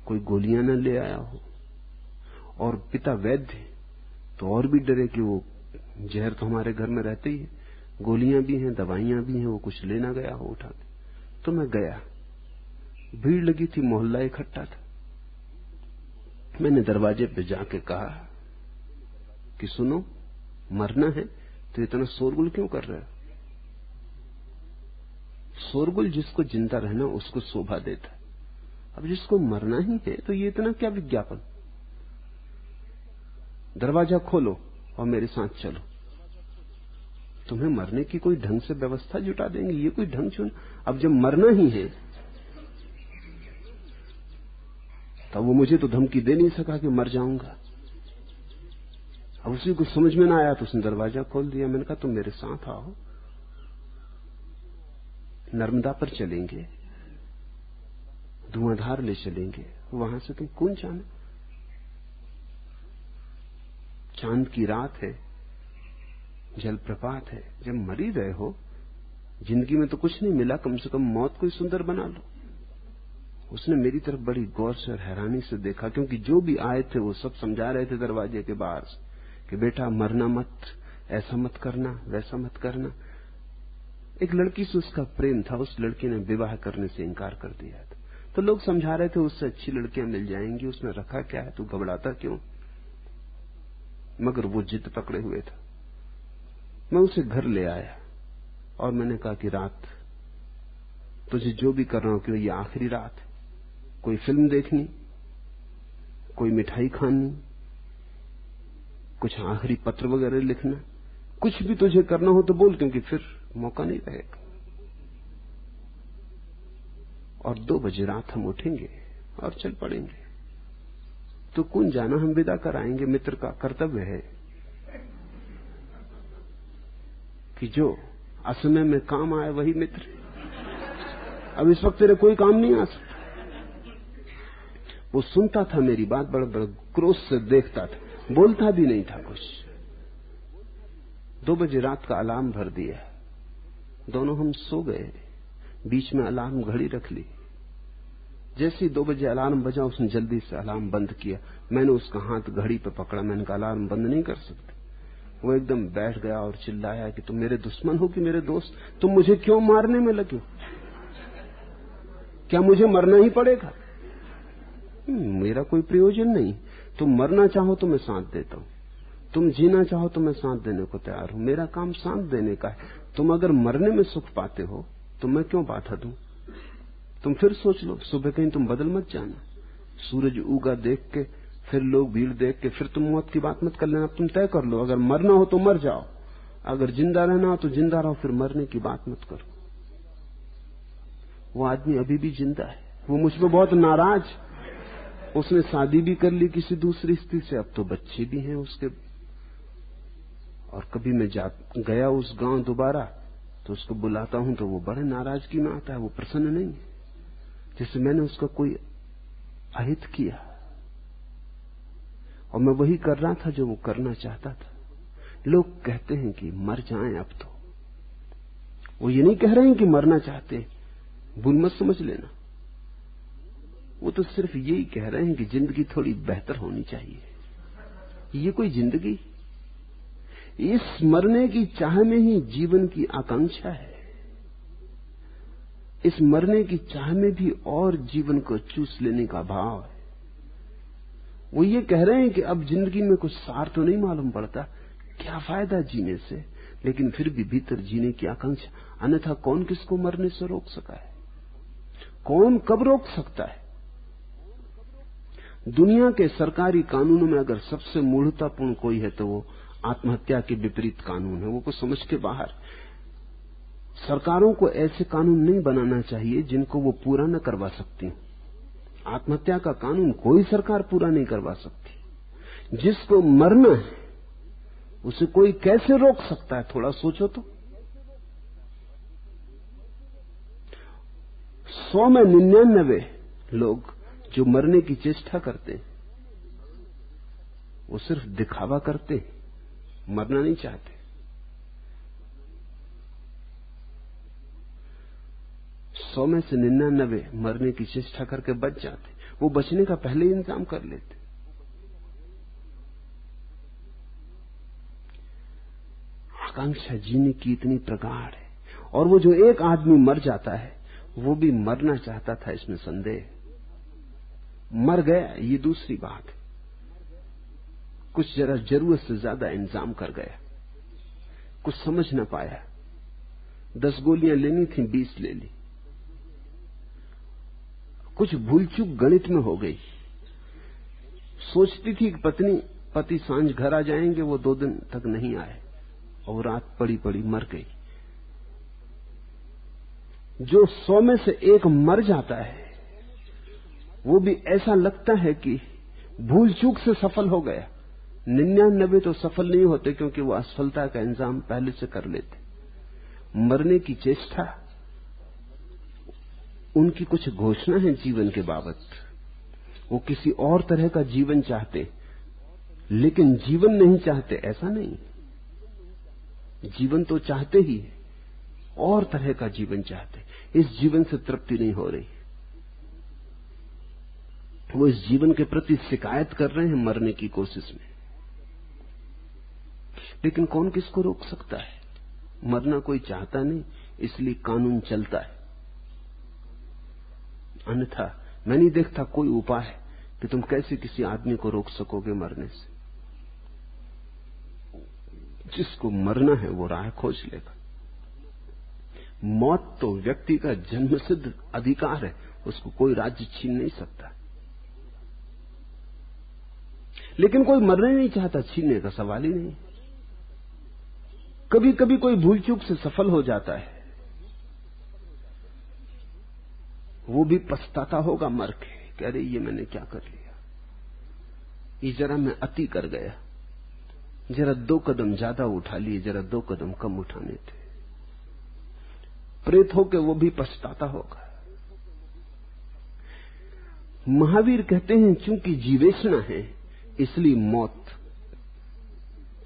A: कोई गोलियां न ले आया हो। और पिता वैद्य तो और भी डरे कि वो जहर तो हमारे घर में रहते ही है, गोलियां भी हैं, दवाइयां भी हैं, वो कुछ लेना गया हो उठा के। तो मैं गया, भीड़ लगी थी, मोहल्ला इकट्ठा था। मैंने दरवाजे पे जाके कहा कि सुनो, मरना है तो इतना शोरगुल क्यों कर रहे हो? शोरगुल जिसको जिंदा रहना उसको शोभा देता है, अब जिसको मरना ही है तो ये इतना क्या विज्ञापन? दरवाजा खोलो और मेरे साथ चलो, तुम्हें मरने की कोई ढंग से व्यवस्था जुटा देंगे। ये कोई ढंग चुन, अब जब मरना ही है तो वो मुझे तो धमकी दे नहीं सका कि मर जाऊंगा। अब उसी को समझ में ना आया तो उसने दरवाजा खोल दिया। मैंने कहा तुम मेरे साथ आओ, नर्मदा पर चलेंगे, धुआंधार ले चलेंगे, वहां से तुम कौन जाना। चांद की रात है, जलप्रपात है, जब मर ही रहे हो, जिंदगी में तो कुछ नहीं मिला, कम से कम मौत को ही सुंदर बना लो। उसने मेरी तरफ बड़ी गौर से और हैरानी से देखा, क्योंकि जो भी आए थे वो सब समझा रहे थे दरवाजे के बाहर से कि बेटा मरना मत, ऐसा मत करना, वैसा मत करना। एक लड़की से उसका प्रेम था, उस लड़की ने विवाह करने से इनकार कर दिया था, तो लोग समझा रहे थे उससे अच्छी लड़कियां मिल जाएंगी, उसने रखा क्या है, तू घबराता क्यों। मगर वो जिद पकड़े हुए था। मैं उसे घर ले आया और मैंने कहा कि रात तुझे जो भी कर रहा हूं कि ये आखिरी रात है, कोई फिल्म देखनी, कोई मिठाई खानी, कुछ आखिरी पत्र वगैरह लिखना, कुछ भी तुझे करना हो तो बोल, क्योंकि फिर मौका नहीं रहेगा। और 2 बजे रात हम उठेंगे और चल पड़ेंगे। तो कौन जाना, हम विदा कराएंगे। मित्र का कर्तव्य है कि जो असमय में काम आए वही मित्र। अब इस वक्त तेरे कोई काम नहीं आ सकता। वो सुनता था मेरी बात, बड़े बड़े क्रोध से देखता था, बोलता भी नहीं था कुछ। 2 बजे रात का अलार्म भर दिया, दोनों हम सो गए। बीच में अलार्म घड़ी रख ली। जैसे ही 2 बजे अलार्म बजा, उसने जल्दी से अलार्म बंद किया। मैंने उसका हाथ घड़ी पे पकड़ा, मैंने कहा अलार्म बंद नहीं कर सकते। वो एकदम बैठ गया और चिल्लाया कि तुम मेरे दुश्मन हो कि मेरे दोस्त, तुम मुझे क्यों मारने में लगे हो, क्या मुझे मरना ही पड़ेगा। मेरा कोई प्रयोजन नहीं, तुम मरना चाहो तो मैं साथ देता हूं, तुम जीना चाहो तो मैं साथ देने को तैयार हूं, मेरा काम साथ देने का है। तुम अगर मरने में सुख पाते हो तो मैं क्यों बाधा दूं। तुम फिर सोच लो, सुबह कहीं तुम बदल मत जाना, सूरज उगा देख के, फिर लोग भीड़ देख के फिर तुम मौत की बात मत कर लेना। तुम तय कर लो, अगर मरना हो तो मर जाओ, अगर जिंदा रहना हो तो जिंदा रहो, फिर मरने की बात मत करो। वो आदमी अभी भी जिंदा है, वो मुझ पर बहुत नाराज। उसने शादी भी कर ली किसी दूसरी स्त्री से, अब तो बच्चे भी हैं उसके। और कभी मैं गया उस गांव दोबारा तो उसको बुलाता हूं तो वो बड़े नाराजगी में आता है, वो प्रसन्न नहीं है, जैसे मैंने उसका कोई अहित किया। और मैं वही कर रहा था जो वो करना चाहता था। लोग कहते हैं कि मर जाएं अब तो, वो ये नहीं कह रहे हैं कि मरना चाहते, भूल मत समझ लेना। वो तो सिर्फ यही कह रहे हैं कि जिंदगी थोड़ी बेहतर होनी चाहिए। ये कोई जिंदगी, इस मरने की चाह में ही जीवन की आकांक्षा है। इस मरने की चाह में भी और जीवन को चूस लेने का भाव है। वो ये कह रहे हैं कि अब जिंदगी में कुछ सार तो नहीं मालूम पड़ता, क्या फायदा जीने से, लेकिन फिर भी भीतर जीने की आकांक्षा। अन्यथा कौन किसको मरने से रोक सका है, कौन कब रोक सकता है। दुनिया के सरकारी कानूनों में अगर सबसे मूढ़तापूर्ण कोई है तो वो आत्महत्या के विपरीत कानून है। वो कुछ समझ के बाहर। सरकारों को ऐसे कानून नहीं बनाना चाहिए जिनको वो पूरा न करवा सकती। आत्महत्या का कानून कोई सरकार पूरा नहीं करवा सकती। जिसको मरना है उसे कोई कैसे रोक सकता है, थोड़ा सोचो तो। 100 में 99 लोग जो मरने की चेष्टा करते हैं वो सिर्फ दिखावा करते हैं, मरना नहीं चाहते। 100 में से 99 मरने की चेष्टा करके बच जाते, वो बचने का पहले ही इंतजाम कर लेते। आकांक्षा जीने की इतनी प्रगाढ़ है। और वो जो एक आदमी मर जाता है वो भी मरना चाहता था, इसमें संदेह। मर गया ये दूसरी बात है, कुछ जरा जरूरत से ज्यादा इंतजाम कर गया, कुछ समझ न पाया। 10 गोलियां लेनी थी, 20 ले ली। कुछ भूल चूक गणित में हो गई। सोचती थी कि पति सांझ घर आ जाएंगे, वो 2 दिन तक नहीं आए और रात पड़ी पड़ी मर गई। जो 100 में से एक मर जाता है वो भी ऐसा लगता है कि भूल चूक से सफल हो गया। 99 तो सफल नहीं होते, क्योंकि वो असफलता का इंतजाम पहले से कर लेते। मरने की चेष्टा उनकी कुछ घोषणा है जीवन के बाबत। वो किसी और तरह का जीवन चाहते, लेकिन जीवन नहीं चाहते ऐसा नहीं। जीवन तो चाहते ही, और तरह का जीवन चाहते। इस जीवन से तृप्ति नहीं हो रही। वो इस जीवन के प्रति शिकायत कर रहे हैं मरने की कोशिश में। लेकिन कौन किसको रोक सकता है? मरना कोई चाहता नहीं, इसलिए कानून चलता है। अन्यथा मैं नहीं देखता कोई उपाय है कि तुम कैसे किसी आदमी को रोक सकोगे मरने से। जिसको मरना है वो राह खोज लेगा। मौत तो व्यक्ति का जन्मसिद्ध अधिकार है, उसको कोई राज्य छीन नहीं सकता। लेकिन कोई मरना नहीं चाहता, छीनने का सवाल ही नहीं। कभी कभी कोई भूल चूक से सफल हो जाता है, वो भी पछताता होगा मर के कि अरे ये मैंने क्या कर लिया, ये जरा मैं अति कर गया, जरा 2 कदम ज्यादा उठा लिए, जरा 2 कदम कम उठाने थे। प्रेत होके वो भी पछताता होगा। महावीर कहते हैं चूंकि जीवेशना है, इसलिए मौत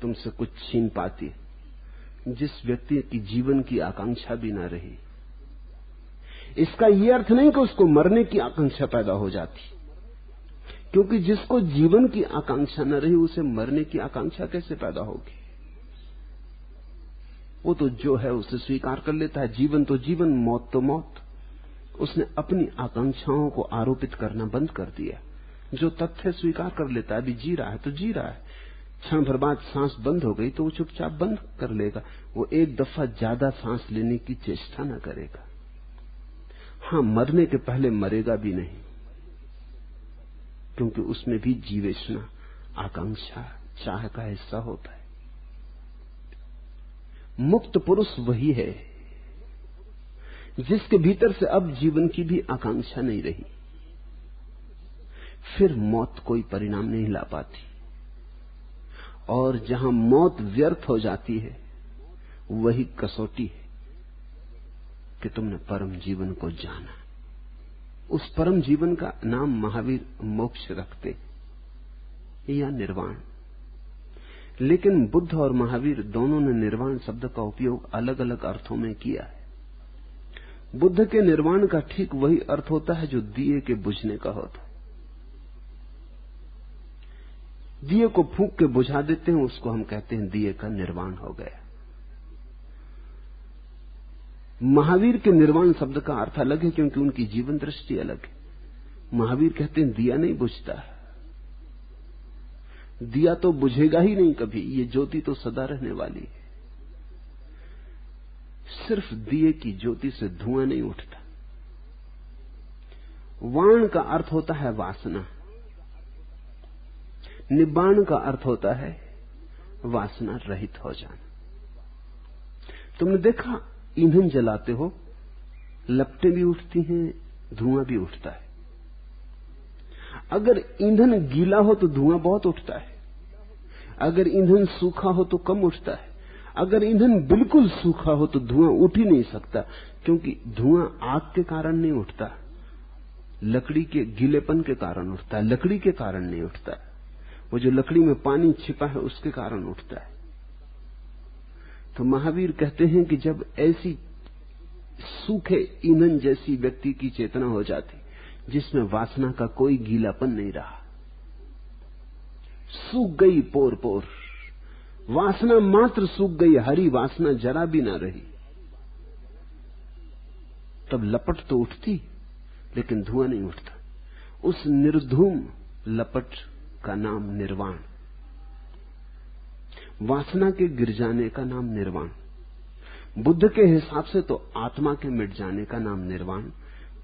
A: तुमसे कुछ छीन पाती है। जिस व्यक्ति की जीवन की आकांक्षा भी ना रही, इसका यह अर्थ नहीं कि उसको मरने की आकांक्षा पैदा हो जाती, क्योंकि जिसको जीवन की आकांक्षा न रही उसे मरने की आकांक्षा कैसे पैदा होगी? वो तो जो है उसे स्वीकार कर लेता है। जीवन तो जीवन, मौत तो मौत। उसने अपनी आकांक्षाओं को आरोपित करना बंद कर दिया। जो तथ्य स्वीकार कर लेता है, अभी जी रहा है तो जी रहा है। क्षण भर बाद सांस बंद हो गई तो वो चुपचाप बंद कर लेगा। वो एक दफा ज्यादा सांस लेने की चेष्टा न करेगा। हां, मरने के पहले मरेगा भी नहीं, क्योंकि उसमें भी जीवेशना, आकांक्षा, चाह का हिस्सा होता है। मुक्त पुरुष वही है जिसके भीतर से अब जीवन की भी आकांक्षा नहीं रही। फिर मौत कोई परिणाम नहीं ला पाती, और जहां मौत व्यर्थ हो जाती है वही कसौटी है कि तुमने परम जीवन को जाना। उस परम जीवन का नाम महावीर मोक्ष रखते या निर्वाण। लेकिन बुद्ध और महावीर दोनों ने निर्वाण शब्द का उपयोग अलग अलग अर्थों में किया है। बुद्ध के निर्वाण का ठीक वही अर्थ होता है जो दिए के बुझने का होता है। दिए को फूंक के बुझा देते हैं, उसको हम कहते हैं दिए का निर्वाण हो गया। महावीर के निर्वाण शब्द का अर्थ अलग है, क्योंकि उनकी जीवन दृष्टि अलग है। महावीर कहते हैं दिया नहीं बुझता, दिया तो बुझेगा ही नहीं कभी, ये ज्योति तो सदा रहने वाली है। सिर्फ दिए की ज्योति से धुआं नहीं उठता। वाण का अर्थ होता है वासना, निब्बाण का अर्थ होता है वासना रहित हो जाना। तुमने देखा, ईंधन जलाते हो, लपटें भी उठती हैं, धुआं भी उठता है। अगर ईंधन गीला हो तो धुआं बहुत उठता है, अगर ईंधन सूखा हो तो कम उठता है। अगर ईंधन बिल्कुल सूखा हो तो धुआं उठ ही नहीं सकता, क्योंकि धुआं आग के कारण नहीं उठता, लकड़ी के गीलेपन के कारण उठता है, लकड़ी के कारण नहीं उठता। वो जो लकड़ी में पानी छिपा है उसके कारण उठता है। तो महावीर कहते हैं कि जब ऐसी सूखे ईंधन जैसी व्यक्ति की चेतना हो जाती, जिसमें वासना का कोई गीलापन नहीं रहा, सूख गई पोर पोर, वासना मात्र सूख गई, हरी वासना जरा भी ना रही, तब लपट तो उठती लेकिन धुआं नहीं उठता। उस निर्धूम लपट का नाम निर्वाण, वासना के गिर जाने का नाम निर्वाण। बुद्ध के हिसाब से तो आत्मा के मिट जाने का नाम निर्वाण,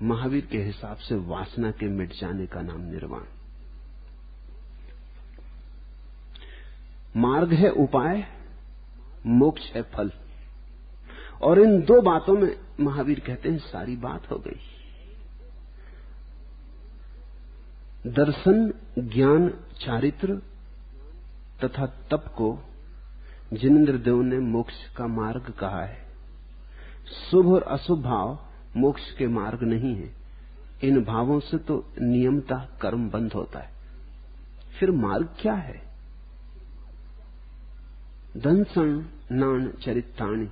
A: महावीर के हिसाब से वासना के मिट जाने का नाम निर्वाण। मार्ग है उपाय, मोक्ष है फल, और इन दो बातों में महावीर कहते हैं सारी बात हो गई। दर्शन, ज्ञान, चारित्र तथा तप को जिनेन्द्र देव ने मोक्ष का मार्ग कहा है। शुभ और अशुभ भाव मोक्ष के मार्ग नहीं है। इन भावों से तो नियमता कर्म बंद होता है। फिर मार्ग क्या है? दंसन नान चरित्राणि,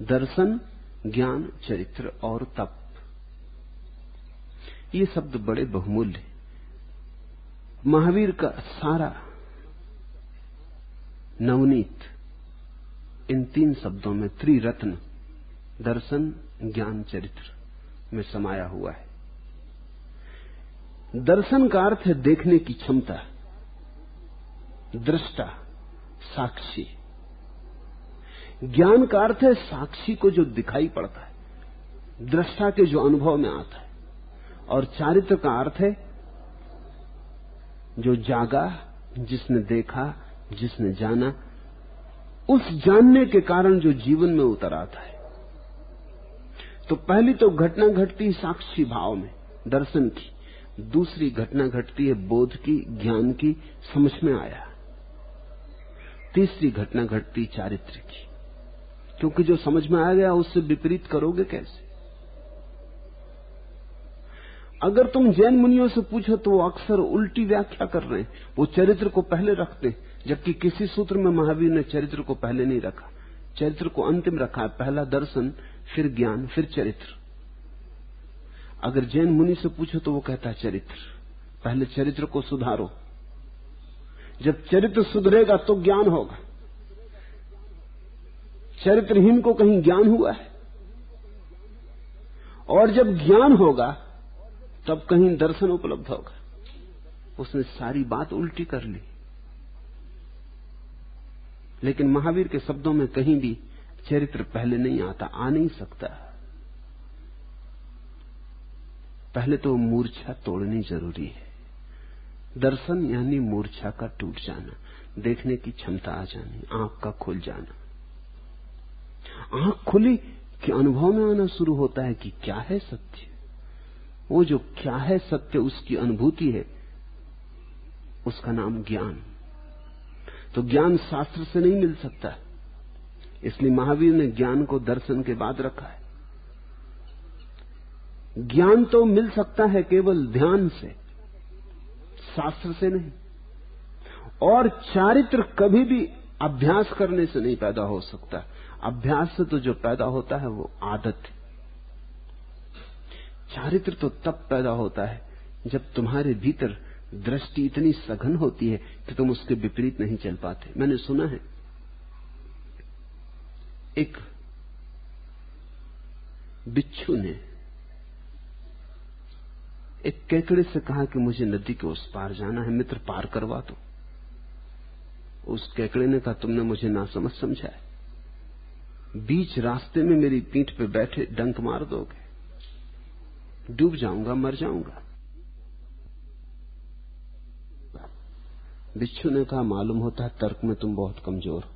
A: दर्शन, ज्ञान, चरित्र और तप। ये शब्द बड़े बहुमूल्य। महावीर का सारा नवनीत इन 3 शब्दों में, त्रिरत्न दर्शन, ज्ञान, चरित्र में समाया हुआ है। दर्शन का अर्थ है देखने की क्षमता, दृष्टा, साक्षी। ज्ञान का अर्थ है साक्षी को जो दिखाई पड़ता है, दृष्टा के जो अनुभव में आता है। और चारित्र का अर्थ है जो जागा, जिसने देखा, जिसने जाना, उस जानने के कारण जो जीवन में उतर आता है। तो पहली तो घटना घटती साक्षी भाव में, दर्शन की। दूसरी घटना घटती है बोध की, ज्ञान की, समझ में आया। तीसरी घटना घटती चारित्र की, क्योंकि जो समझ में आ गया उससे विपरीत करोगे कैसे? अगर तुम जैन मुनियों से पूछो तो वो अक्सर उल्टी व्याख्या कर रहे हैं। वो चरित्र को पहले रखते हैं, जबकि किसी सूत्र में महावीर ने चरित्र को पहले नहीं रखा, चरित्र को अंतिम रखा है। पहला दर्शन, फिर ज्ञान, फिर चरित्र। अगर जैन मुनि से पूछो तो वो कहता है चरित्र, पहले चरित्र को सुधारो। जब चरित्र सुधरेगा तो ज्ञान होगा। चरित्रहीन को कहीं ज्ञान हुआ है? और जब ज्ञान होगा तब कहीं दर्शन उपलब्ध होगा। उसने सारी बात उल्टी कर ली। लेकिन महावीर के शब्दों में कहीं भी चरित्र पहले नहीं आता, आ नहीं सकता। पहले तो मूर्छा तोड़नी जरूरी है। दर्शन यानी मूर्छा का टूट जाना, देखने की क्षमता आ जानी, आंख का खुल जाना। आंख खुली कि अनुभव में आना शुरू होता है कि क्या है सत्य। वो जो क्या है सत्य, उसकी अनुभूति है, उसका नाम ज्ञान। तो ज्ञान शास्त्र से नहीं मिल सकता, इसलिए महावीर ने ज्ञान को दर्शन के बाद रखा है। ज्ञान तो मिल सकता है केवल ध्यान से, शास्त्र से नहीं। और चारित्र कभी भी अभ्यास करने से नहीं पैदा हो सकता। अभ्यास से तो जो पैदा होता है वो आदत है। चारित्र तो तब पैदा होता है जब तुम्हारे भीतर दृष्टि इतनी सघन होती है कि तुम उसके विपरीत नहीं चल पाते। मैंने सुना है एक बिच्छू ने एक केकड़े से कहा कि मुझे नदी के उस पार जाना है, मित्र पार करवा दो। उस केकड़े ने कहा तुमने मुझे ना समझ समझा है, बीच रास्ते में मेरी पीठ पे बैठे डंक मार दोगे, डूब जाऊंगा, मर जाऊंगा। बिच्छू ने कहा मालूम होता है तर्क में तुम बहुत कमजोर हो,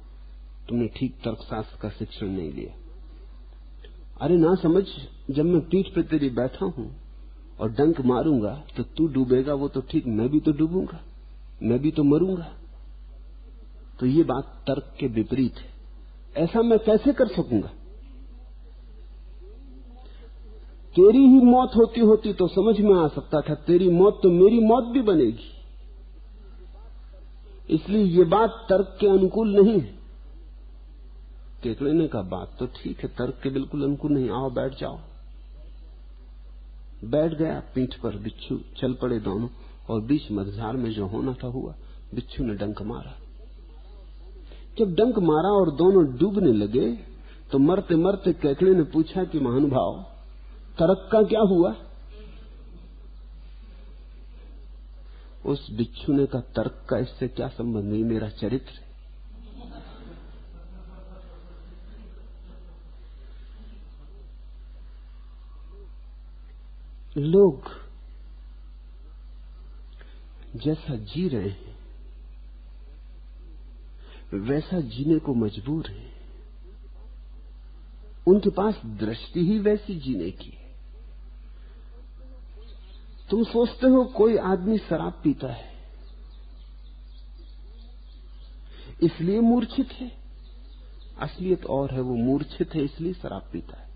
A: तुमने ठीक तर्कशास्त्र का शिक्षण नहीं लिया। अरे ना समझ, जब मैं पीठ पे तेरी बैठा हूं और डंक मारूंगा तो तू डूबेगा, वो तो ठीक, मैं भी तो डूबूंगा, मैं भी तो मरूंगा। तो ये बात तर्क के विपरीत है, ऐसा मैं कैसे कर सकूंगा? तेरी ही मौत होती होती तो समझ में आ सकता था, तेरी मौत तो मेरी मौत भी बनेगी, इसलिए ये बात तर्क के अनुकूल नहीं है। केकड़े ने कहा बात तो ठीक है, तर्क के बिल्कुल अनुकूल नहीं, आओ बैठ जाओ। बैठ गया पीठ पर बिच्छू, चल पड़े दोनों, और बीच मझधार में जो होना था हुआ। बिच्छू ने डंक मारा। जब डंक मारा और दोनों डूबने लगे तो मरते मरते केकड़े ने पूछा कि महानुभाव तर्क का क्या हुआ? उस बिच्छू ने कहा तर्क का इससे क्या संबंध नहीं, मेरा चरित्र है। लोग जैसा जी रहे हैं वैसा जीने को मजबूर हैं। उनके पास दृष्टि ही वैसी जीने की है। तुम सोचते हो कोई आदमी शराब पीता है इसलिए मूर्छित है, असलियत और है, वो मूर्छित है इसलिए शराब पीता है।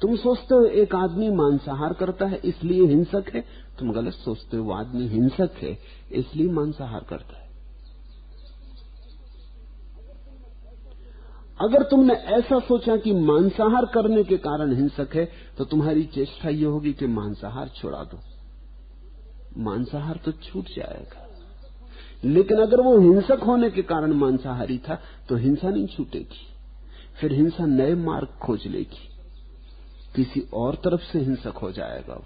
A: तुम सोचते हो एक आदमी मांसाहार करता है इसलिए हिंसक है, तुम गलत सोचते हो, वो आदमी हिंसक है इसलिए मांसाहार करता है। अगर तुमने ऐसा सोचा कि मांसाहार करने के कारण हिंसक है, तो तुम्हारी चेष्टा यह होगी कि मांसाहार छुड़ा दो, मांसाहार तो छूट जाएगा। लेकिन अगर वो हिंसक होने के कारण मांसाहारी था तो हिंसा नहीं छूटेगी, फिर हिंसा नए मार्ग खोज लेगी, किसी और तरफ से हिंसक हो जाएगा, वो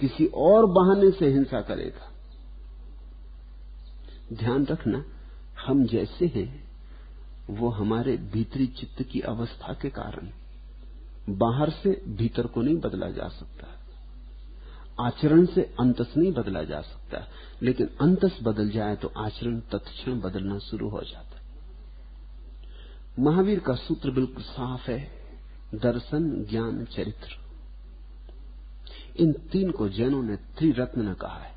A: किसी और बहाने से हिंसा करेगा। ध्यान रखना, हम जैसे हैं वो हमारे भीतरी चित्त की अवस्था के कारण, बाहर से भीतर को नहीं बदला जा सकता, आचरण से अंतस नहीं बदला जा सकता, लेकिन अंतस बदल जाए तो आचरण तत्क्षण बदलना शुरू हो जाता है। महावीर का सूत्र बिल्कुल साफ है, दर्शन, ज्ञान, चरित्र। इन तीन को जैनों ने त्रिरत्न कहा है।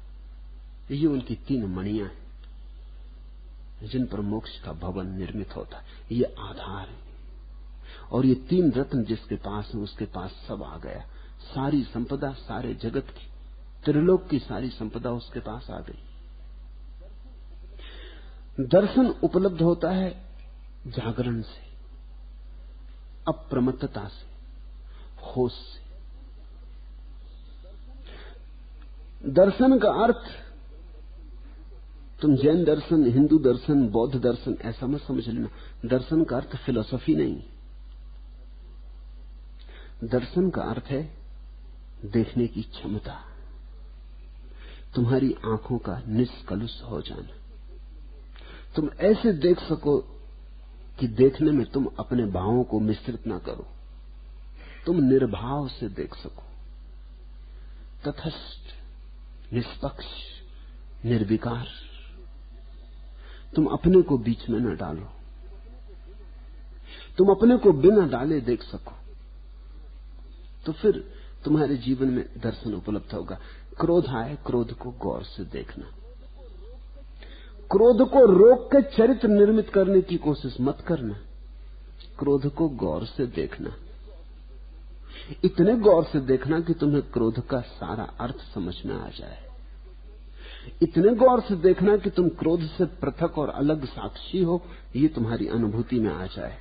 A: ये उनकी तीन मणियां हैं जिन पर मोक्ष का भवन निर्मित होता है, ये आधार है। और ये तीन रत्न जिसके पास है उसके पास सब आ गया, सारी संपदा सारे जगत की, त्रिलोक की सारी संपदा उसके पास आ गई। दर्शन उपलब्ध होता है जागरण से, अप्रमत्तता से, होश से। दर्शन का अर्थ तुम जैन दर्शन, हिंदू दर्शन, बौद्ध दर्शन ऐसा मत समझ लेना। दर्शन का अर्थ फिलॉसफी नहीं, दर्शन का अर्थ है देखने की क्षमता, तुम्हारी आंखों का निष्कलुष हो जाना। तुम ऐसे देख सको कि देखने में तुम अपने भावों को मिश्रित ना करो, तुम निर्भाव से देख सको, तटस्थ, निष्पक्ष, निर्विकार। तुम अपने को बीच में न डालो, तुम अपने को बिना डाले देख सको, तो फिर तुम्हारे जीवन में दर्शन उपलब्ध होगा। क्रोध आए, क्रोध को गौर से देखना, क्रोध को रोक के चरित्र निर्मित करने की कोशिश मत करना, क्रोध को गौर से देखना, इतने गौर से देखना कि तुम्हें क्रोध का सारा अर्थ समझ में आ जाए, इतने गौर से देखना कि तुम क्रोध से पृथक और अलग साक्षी हो, ये तुम्हारी अनुभूति में आ जाए।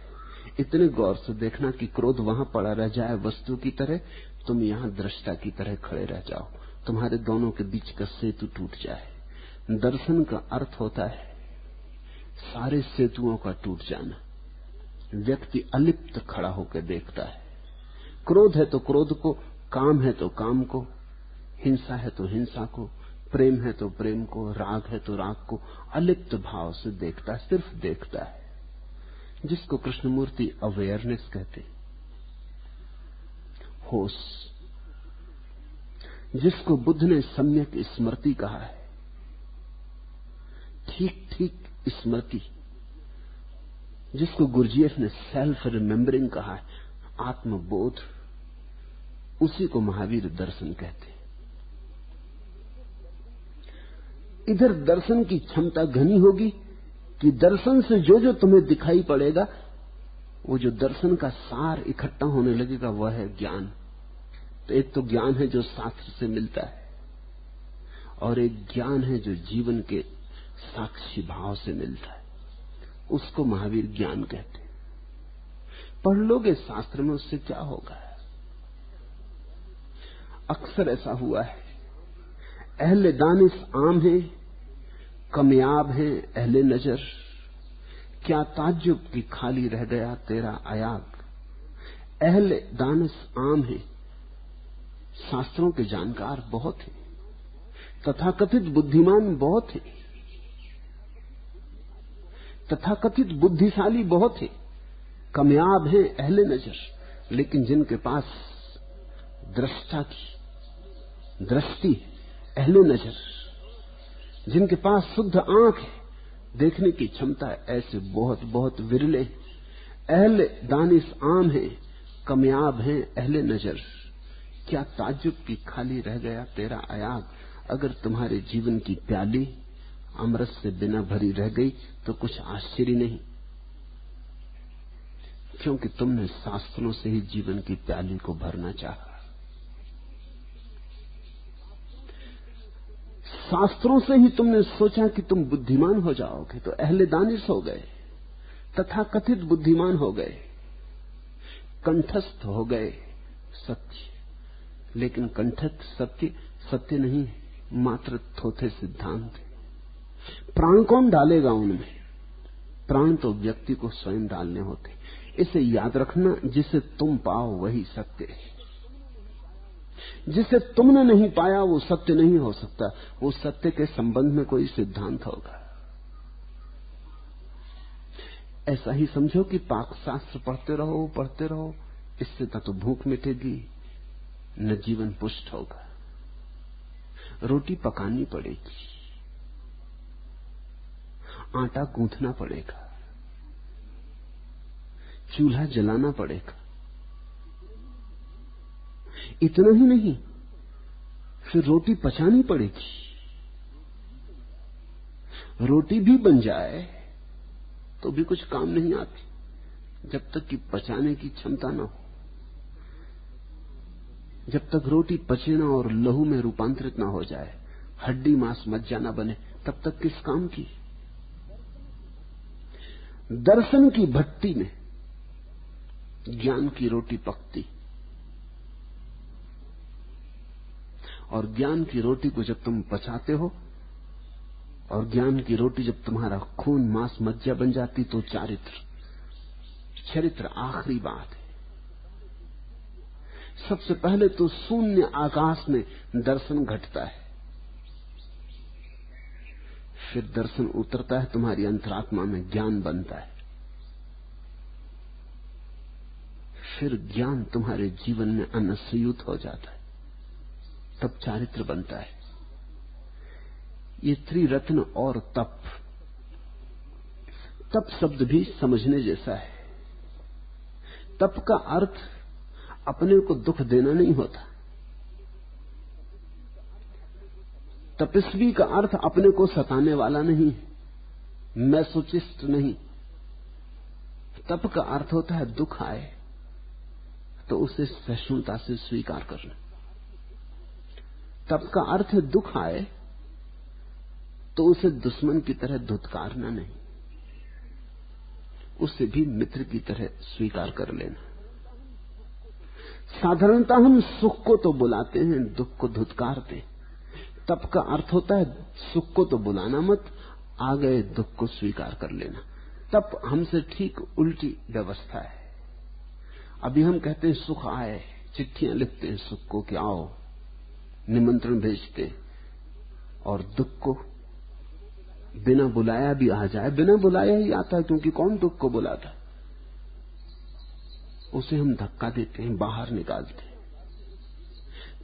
A: इतने गौर से देखना कि क्रोध वहां पड़ा रह जाए वस्तु की तरह, तुम यहां दृष्टा की तरह खड़े रह जाओ, तुम्हारे दोनों के बीच का सेतु टूट जाए। दर्शन का अर्थ होता है सारे सेतुओं का टूट जाना। व्यक्ति अलिप्त खड़ा होकर देखता है। क्रोध है तो क्रोध को, काम है तो काम को, हिंसा है तो हिंसा को, प्रेम है तो प्रेम को, राग है तो राग को, अलिप्त भाव से देखता है, सिर्फ देखता है, जिसको कृष्णमूर्ति अवेयरनेस कहते, होश, जिसको बुद्ध ने सम्यक स्मृति कहा है, ठीक ठीक स्मृति, जिसको गुरजीएफ ने सेल्फ रिमेम्बरिंग कहा है, आत्मबोध, उसी को महावीर दर्शन कहते हैं। इधर दर्शन की क्षमता घनी होगी कि दर्शन से जो जो तुम्हें दिखाई पड़ेगा, वो जो दर्शन का सार इकट्ठा होने लगेगा, वह है ज्ञान। तो एक तो ज्ञान है जो शास्त्र से मिलता है, और एक ज्ञान है जो जीवन के साक्षी भाव से मिलता है, उसको महावीर ज्ञान कहते हैं। पढ़ लोगे शास्त्र में, उससे क्या होगा? अक्सर ऐसा हुआ है, अहले दानिश आम है, कमयाब है अहले नजर, क्या ताज्जुब की खाली रह गया तेरा अयाग। अहले दानिश आम है, शास्त्रों के जानकार बहुत हैं, तथाकथित बुद्धिमान बहुत हैं, तथाकथित बुद्धिशाली बहुत हैं, कमयाब है अहले नजर, लेकिन जिनके पास दृष्टा की दृष्टि, अहले नजर, जिनके पास शुद्ध आंख है, देखने की क्षमता, ऐसे बहुत बहुत विरले। अहले दानिश आम है, कमयाब है अहले नजर, क्या ताज्जुब की खाली रह गया तेरा अयाग। अगर तुम्हारे जीवन की प्याली अमृत से बिना भरी रह गई तो कुछ आश्चर्य नहीं, क्योंकि तुमने शास्त्रों से ही जीवन की प्याली को भरना चाहा। शास्त्रों से ही तुमने सोचा कि तुम बुद्धिमान हो जाओगे, तो अहले दानिश हो गए, तथाकथित बुद्धिमान हो गए, कंठस्थ हो गए सत्य। लेकिन कंठस्थ सत्य सत्य नहीं, मात्र थोथे सिद्धांत। प्राण कौन डालेगा उनमें? प्राण तो व्यक्ति को स्वयं डालने होते। इसे याद रखना, जिसे तुम पाओ वही सत्य है, जिसे तुमने नहीं पाया वो सत्य नहीं हो सकता। वो सत्य के संबंध में कोई सिद्धांत होगा। ऐसा ही समझो कि पाक शास्त्र पढ़ते रहो, इससे न तो भूख मिटेगी न जीवन पुष्ट होगा। रोटी पकानी पड़ेगी, आटा गूंथना पड़ेगा, चूल्हा जलाना पड़ेगा। इतना ही नहीं, फिर रोटी पचानी पड़ेगी। रोटी भी बन जाए तो भी कुछ काम नहीं आती जब तक कि पचाने की क्षमता ना हो। जब तक रोटी पचे ना और लहू में रूपांतरित ना हो जाए, हड्डी मांस मज्जा ना बने, तब तक किस काम की? दर्शन की भट्टी में ज्ञान की रोटी पकती, और ज्ञान की रोटी को जब तुम पचाते हो, और ज्ञान की रोटी जब तुम्हारा खून मांस मज्जा बन जाती, तो चरित्र आखिरी बात है। सबसे पहले तो शून्य आकाश में दर्शन घटता है, फिर दर्शन उतरता है तुम्हारी अंतरात्मा में, ज्ञान बनता है, फिर ज्ञान तुम्हारे जीवन में अनस्यूत हो जाता है, तब चारित्र बनता है। ये त्रिरत्न और तप शब्द भी समझने जैसा है। तप का अर्थ अपने को दुख देना नहीं होता। तपस्वी का अर्थ अपने को सताने वाला नहीं, मैसोचिस्ट नहीं। तप का अर्थ होता है दुख आए तो उसे सहिष्णुता से स्वीकार करना। तप का अर्थ है दुख आए तो उसे दुश्मन की तरह धुतकारना नहीं, उसे भी मित्र की तरह स्वीकार कर लेना। साधारणतः हम सुख को तो बुलाते हैं, दुख को धुतकारते हैं। तप का अर्थ होता है सुख को तो बुलाना मत, आ गए दुख को स्वीकार कर लेना। तप हमसे ठीक उल्टी व्यवस्था है। अभी हम कहते हैं सुख आए, चिट्ठियां लिखते हैं सुख को कि आओ, निमंत्रण भेजते हैं, और दुख को बिना बुलाया भी आ जाए, बिना बुलाया ही आता है, क्योंकि कौन दुख को बुलाता? उसे हम धक्का देते हैं, बाहर निकालते हैं।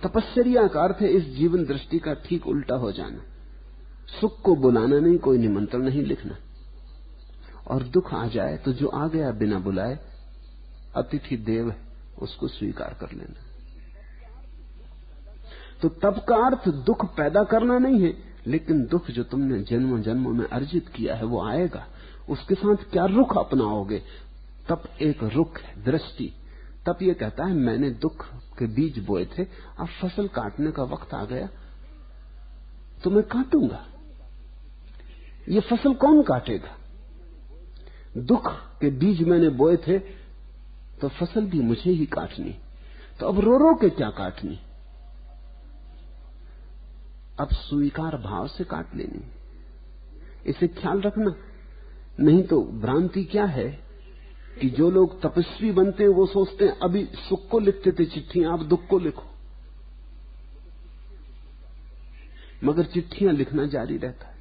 A: तपस्या का अर्थ है इस जीवन दृष्टि का ठीक उल्टा हो जाना। सुख को बुलाना नहीं, कोई निमंत्रण नहीं लिखना, और दुख आ जाए तो जो आ गया बिना बुलाए, अतिथि देव है, उसको स्वीकार कर लेना। तो तप का अर्थ दुख पैदा करना नहीं है, लेकिन दुख जो तुमने जन्मों जन्मों में अर्जित किया है वो आएगा, उसके साथ क्या रुख अपनाओगे? तप एक रुख है, दृष्टि। तप ये कहता है मैंने दुख के बीज बोए थे, अब फसल काटने का वक्त आ गया तो मैं काटूंगा। ये फसल कौन काटेगा? दुख के बीज मैंने बोए थे तो फसल भी मुझे ही काटनी, तो अब रो रो के क्या काटनी? अब स्वीकार भाव से काट लेनी। इसे ख्याल रखना, नहीं तो भ्रांति क्या है कि जो लोग तपस्वी बनते हैं वो सोचते हैं अभी सुख को लिखते थे चिट्ठियां, अब दुख को लिखो, मगर चिट्ठियां लिखना जारी रहता है,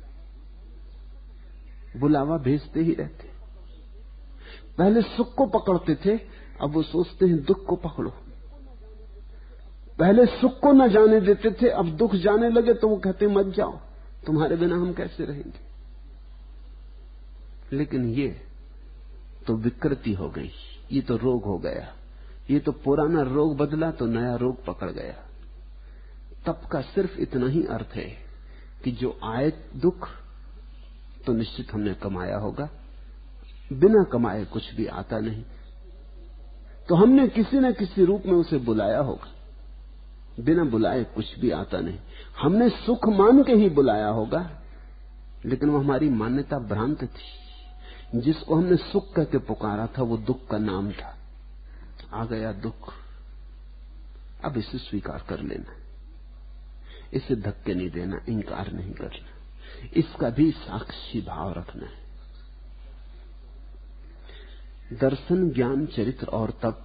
A: बुलावा भेजते ही रहते। पहले सुख को पकड़ते थे, अब वो सोचते हैं दुख को पकड़ो। पहले सुख को न जाने देते थे, अब दुख जाने लगे तो वो कहते मत जाओ, तुम्हारे बिना हम कैसे रहेंगे। लेकिन ये तो विकृति हो गई, ये तो रोग हो गया, ये तो पुराना रोग बदला तो नया रोग पकड़ गया। तप का सिर्फ इतना ही अर्थ है कि जो आए दुख तो निश्चित हमने कमाया होगा, बिना कमाए कुछ भी आता नहीं, तो हमने किसी न किसी रूप में उसे बुलाया होगा, बिना बुलाए कुछ भी आता नहीं। हमने सुख मान के ही बुलाया होगा, लेकिन वो हमारी मान्यता भ्रांत थी। जिसको हमने सुख कह के पुकारा था वो दुख का नाम था। आ गया दुख, अब इसे स्वीकार कर लेना, इसे धक्के नहीं देना, इंकार नहीं करना, इसका भी साक्षी भाव रखना है। दर्शन, ज्ञान, चरित्र और तप,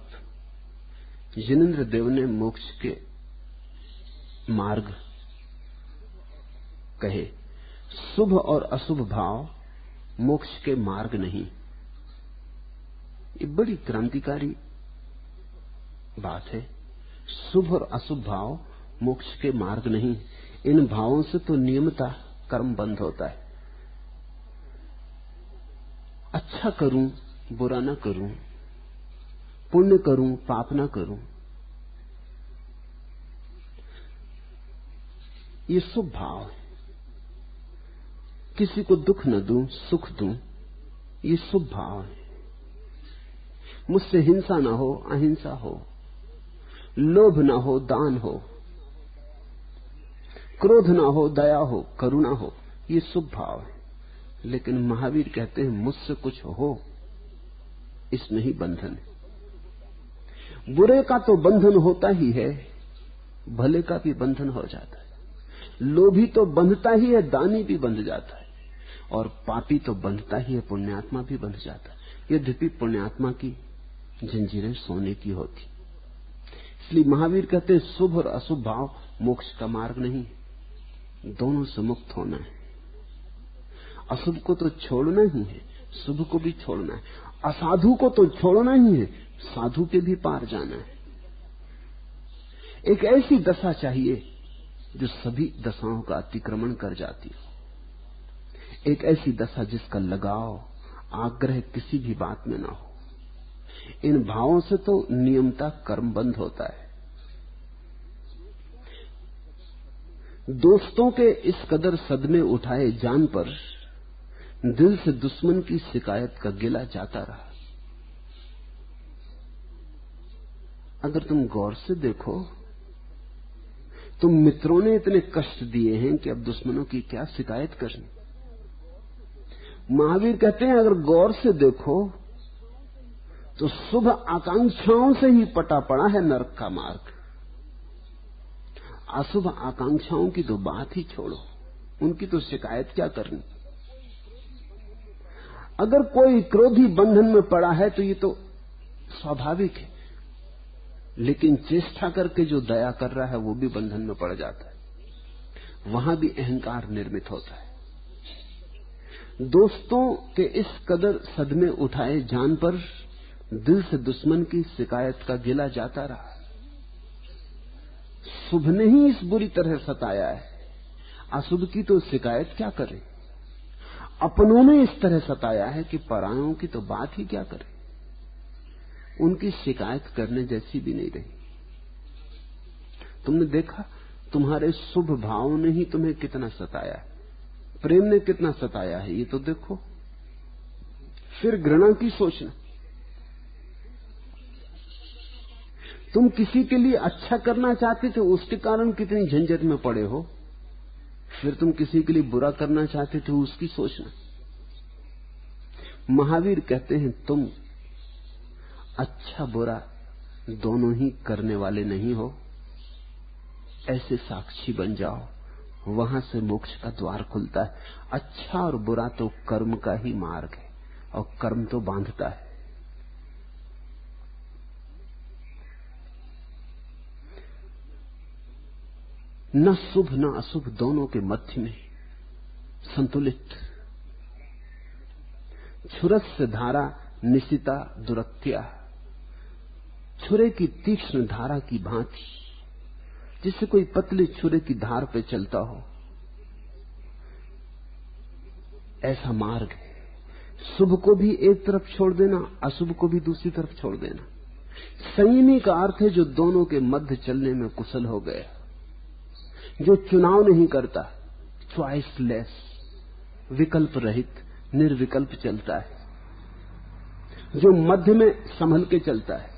A: जिनेन्द्र देव ने मोक्ष के मार्ग कहे। शुभ और अशुभ भाव मोक्ष के मार्ग नहीं। ये बड़ी क्रांतिकारी बात है। शुभ और अशुभ भाव मोक्ष के मार्ग नहीं। इन भावों से तो नियमता कर्म बंद होता है। अच्छा करूं, बुरा ना करूं, पुण्य करूं, पाप ना करूं, ये शुभ भाव है। किसी को दुख न दूं, सुख दूं, ये शुभ भाव है। मुझसे हिंसा ना हो, अहिंसा हो, लोभ ना हो, दान हो, क्रोध ना हो, दया हो, करुणा हो, ये शुभ भाव है। लेकिन महावीर कहते हैं मुझसे कुछ हो, इसमें ही बंधन है। बुरे का तो बंधन होता ही है, भले का भी बंधन हो जाता है। लोभी तो बंधता ही है, दानी भी बंध जाता है, और पापी तो बंधता ही है, पुण्यात्मा भी बंध जाता है। यद्यपि पुण्यात्मा की जंजीरें सोने की होती। इसलिए महावीर कहते हैं शुभ और अशुभ भाव मोक्ष का मार्ग नहीं, दोनों से मुक्त होना है। अशुभ को तो छोड़ना ही है, शुभ को भी छोड़ना है। असाधु को तो छोड़ना ही है, साधु के भी पार जाना है। एक ऐसी दशा चाहिए जो सभी दशाओं का अतिक्रमण कर जाती हो। एक ऐसी दशा जिसका लगाव, आग्रह किसी भी बात में ना हो। इन भावों से तो नियमता कर्म बंद होता है। दोस्तों के इस कदर सदमे उठाए जान पर दिल से दुश्मन की शिकायत का गिला जाता रहा। अगर तुम गौर से देखो तो मित्रों ने इतने कष्ट दिए हैं कि अब दुश्मनों की क्या शिकायत करनी। महावीर कहते हैं अगर गौर से देखो तो शुभ आकांक्षाओं से ही पटा पड़ा है नरक का मार्ग। अशुभ आकांक्षाओं की तो बात ही छोड़ो, उनकी तो शिकायत क्या करनी। अगर कोई क्रोधी बंधन में पड़ा है तो ये तो स्वाभाविक है, लेकिन चेष्टा करके जो दया कर रहा है वो भी बंधन में पड़ जाता है। वहां भी अहंकार निर्मित होता है। दोस्तों के इस कदर सदमे उठाए जान पर दिल से दुश्मन की शिकायत का गिला जाता रहा। शुभ ने ही इस बुरी तरह सताया है, अशुभ की तो शिकायत क्या करें। अपनों ने इस तरह सताया है कि परायों की तो बात ही क्या करें। उनकी शिकायत करने जैसी भी नहीं रही। तुमने देखा तुम्हारे शुभ भाव ने ही तुम्हें कितना सताया है, प्रेम ने कितना सताया है, ये तो देखो। फिर घृणा की सोचना। तुम किसी के लिए अच्छा करना चाहते थे, उसके कारण कितनी झंझट में पड़े हो। फिर तुम किसी के लिए बुरा करना चाहते थे, उसकी सोचना। महावीर कहते हैं तुम अच्छा बुरा दोनों ही करने वाले नहीं हो, ऐसे साक्षी बन जाओ, वहां से मोक्ष का द्वार खुलता है। अच्छा और बुरा तो कर्म का ही मार्ग है, और कर्म तो बांधता है। न शुभ न अशुभ, दोनों के मध्य में संतुलित। छुरस से धारा निशिता दुरत्या, छुरे की तीक्ष्ण धारा की भांति, जिससे कोई पतली छुरे की धार पे चलता हो, ऐसा मार्ग है। शुभ को भी एक तरफ छोड़ देना, अशुभ को भी दूसरी तरफ छोड़ देना। संयमी का अर्थ है जो दोनों के मध्य चलने में कुशल हो गया, जो चुनाव नहीं करता, चॉइसलेस, विकल्प रहित, निर्विकल्प चलता है, जो मध्य में संभल के चलता है।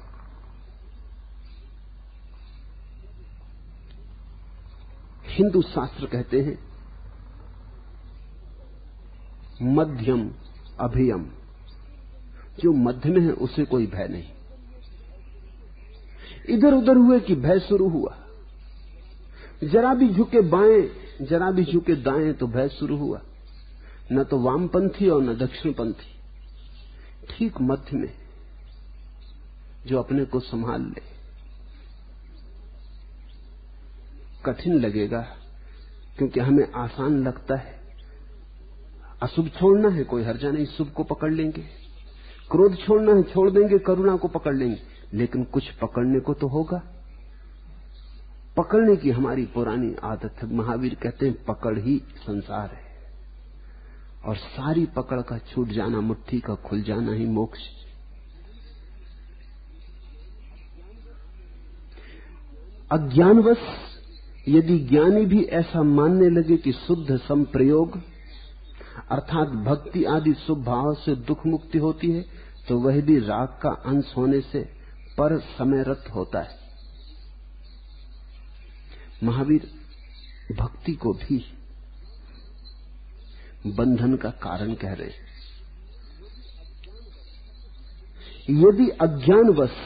A: हिंदू शास्त्र कहते हैं मध्यम अभियम, जो मध्य में है उसे कोई भय नहीं। इधर उधर हुए कि भय शुरू हुआ, जरा भी झुके बाएं, जरा भी झुके दाएं तो भय शुरू हुआ। न तो वामपंथी और न दक्षिणपंथी, ठीक मध्य में जो अपने को संभाल ले। कठिन लगेगा क्योंकि हमें आसान लगता है, अशुभ छोड़ना है कोई हर्जा नहीं, शुभ को पकड़ लेंगे, क्रोध छोड़ना है छोड़ देंगे, करुणा को पकड़ लेंगे, लेकिन कुछ पकड़ने को तो होगा। पकड़ने की हमारी पुरानी आदत है। महावीर कहते हैं पकड़ ही संसार है, और सारी पकड़ का छूट जाना, मुट्ठी का खुल जाना ही मोक्ष। अज्ञानवश यदि ज्ञानी भी ऐसा मानने लगे कि शुद्ध संप्रयोग अर्थात भक्ति आदि शुभ भाव से दुख मुक्ति होती है, तो वह भी राग का अंश होने से पर समयरत होता है। महावीर भक्ति को भी बंधन का कारण कह रहे हैं। यदि अज्ञानवश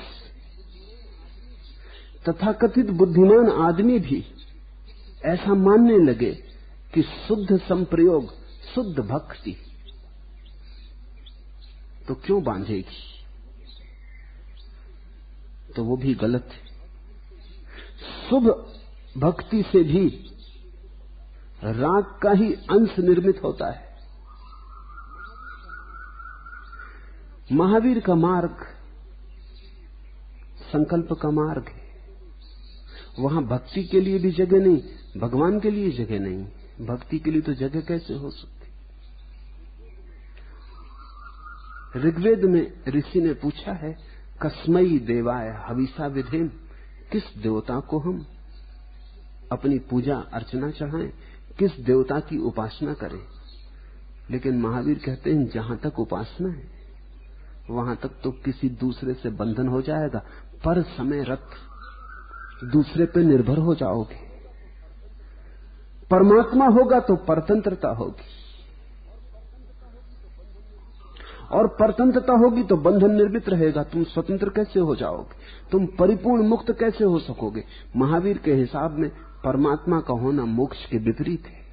A: तथाकथित बुद्धिमान आदमी भी ऐसा मानने लगे कि शुद्ध संप्रयोग, शुद्ध भक्ति तो क्यों बांधेगी, तो वो भी गलत है। शुभ भक्ति से भी राग का ही अंश निर्मित होता है। महावीर का मार्ग संकल्प का मार्ग है, वहां भक्ति के लिए भी जगह नहीं, भगवान के लिए जगह नहीं। भक्ति के लिए तो जगह कैसे हो सकती। ऋग्वेद में ऋषि ने पूछा है, कस्मई देवाय हविषा विधेम, किस देवता को हम अपनी पूजा अर्चना चढ़ाएं, किस देवता की उपासना करें। लेकिन महावीर कहते हैं जहां तक उपासना है वहां तक तो किसी दूसरे से बंधन हो जाएगा, पर समय रत दूसरे पे निर्भर हो जाओगे। परमात्मा होगा तो परतंत्रता होगी, और परतंत्रता होगी तो बंधन निर्मित रहेगा। तुम स्वतंत्र कैसे हो जाओगे, तुम परिपूर्ण मुक्त कैसे हो सकोगे। महावीर के हिसाब में परमात्मा का होना मोक्ष के विपरीत है।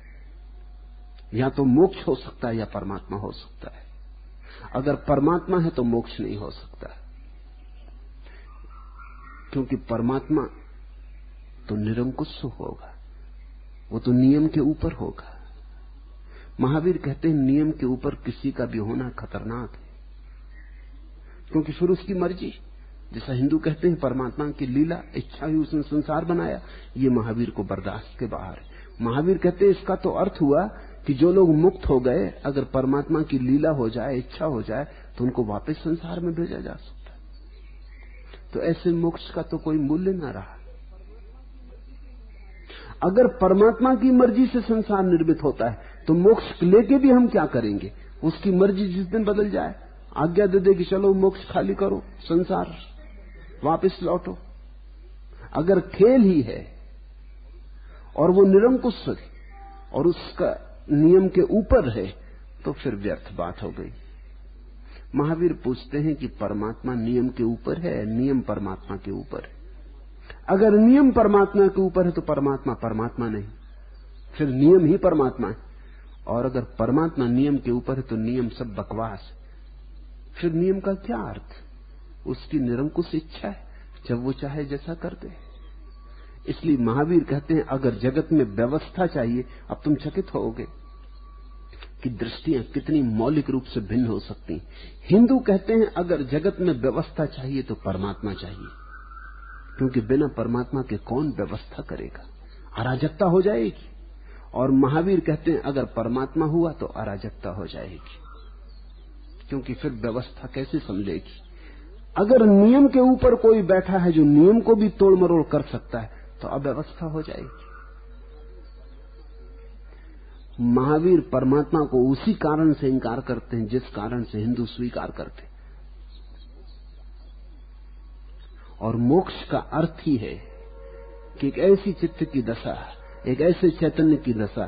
A: या तो मोक्ष हो सकता है या परमात्मा हो सकता है। अगर परमात्मा है तो मोक्ष नहीं हो सकता, क्योंकि परमात्मा तो निरंकुश होगा, वो तो नियम के ऊपर होगा। महावीर कहते हैं नियम के ऊपर किसी का भी होना खतरनाक है, क्योंकि फिर उसकी मर्जी, जैसा हिंदू कहते हैं परमात्मा की लीला, इच्छा ही उसने संसार बनाया, ये महावीर को बर्दाश्त के बाहर है। महावीर कहते हैं इसका तो अर्थ हुआ कि जो लोग मुक्त हो गए, अगर परमात्मा की लीला हो जाए, इच्छा हो जाए, तो उनको वापस संसार में भेजा जा सकता है। तो ऐसे मोक्ष का तो कोई मूल्य ना रहा। अगर परमात्मा की मर्जी से संसार निर्मित होता है तो मोक्ष लेके भी हम क्या करेंगे। उसकी मर्जी जिस दिन बदल जाए, आज्ञा दे दे कि चलो मोक्ष खाली करो, संसार वापस लौटो। अगर खेल ही है और वो निरंकुश है और उसका नियम के ऊपर है, तो फिर व्यर्थ बात हो गई। महावीर पूछते हैं कि परमात्मा नियम के ऊपर है, नियम परमात्मा के ऊपर है। अगर नियम परमात्मा के ऊपर है तो परमात्मा परमात्मा नहीं, फिर नियम ही परमात्मा है। और अगर परमात्मा नियम के ऊपर है तो नियम सब बकवास, फिर नियम का क्या अर्थ। उसकी निरंकुश इच्छा है, जब वो चाहे जैसा कर दे। इसलिए महावीर कहते हैं अगर जगत में व्यवस्था चाहिए, अब तुम चकित होगे कि दृष्टियां कितनी मौलिक रूप से भिन्न हो सकती। हिंदू कहते हैं अगर जगत में व्यवस्था चाहिए तो परमात्मा चाहिए, क्योंकि बिना परमात्मा के कौन व्यवस्था करेगा, अराजकता हो जाएगी। और महावीर कहते हैं अगर परमात्मा हुआ तो अराजकता हो जाएगी, क्योंकि फिर व्यवस्था कैसे समझेगी। अगर नियम के ऊपर कोई बैठा है जो नियम को भी तोड़ मरोड़ कर सकता है तो अव्यवस्था हो जाएगी। महावीर परमात्मा को उसी कारण से इंकार करते हैं जिस कारण से हिंदू स्वीकार करते हैं। और मोक्ष का अर्थ ही है कि एक ऐसी चित्त की दशा, एक ऐसे चैतन्य की दशा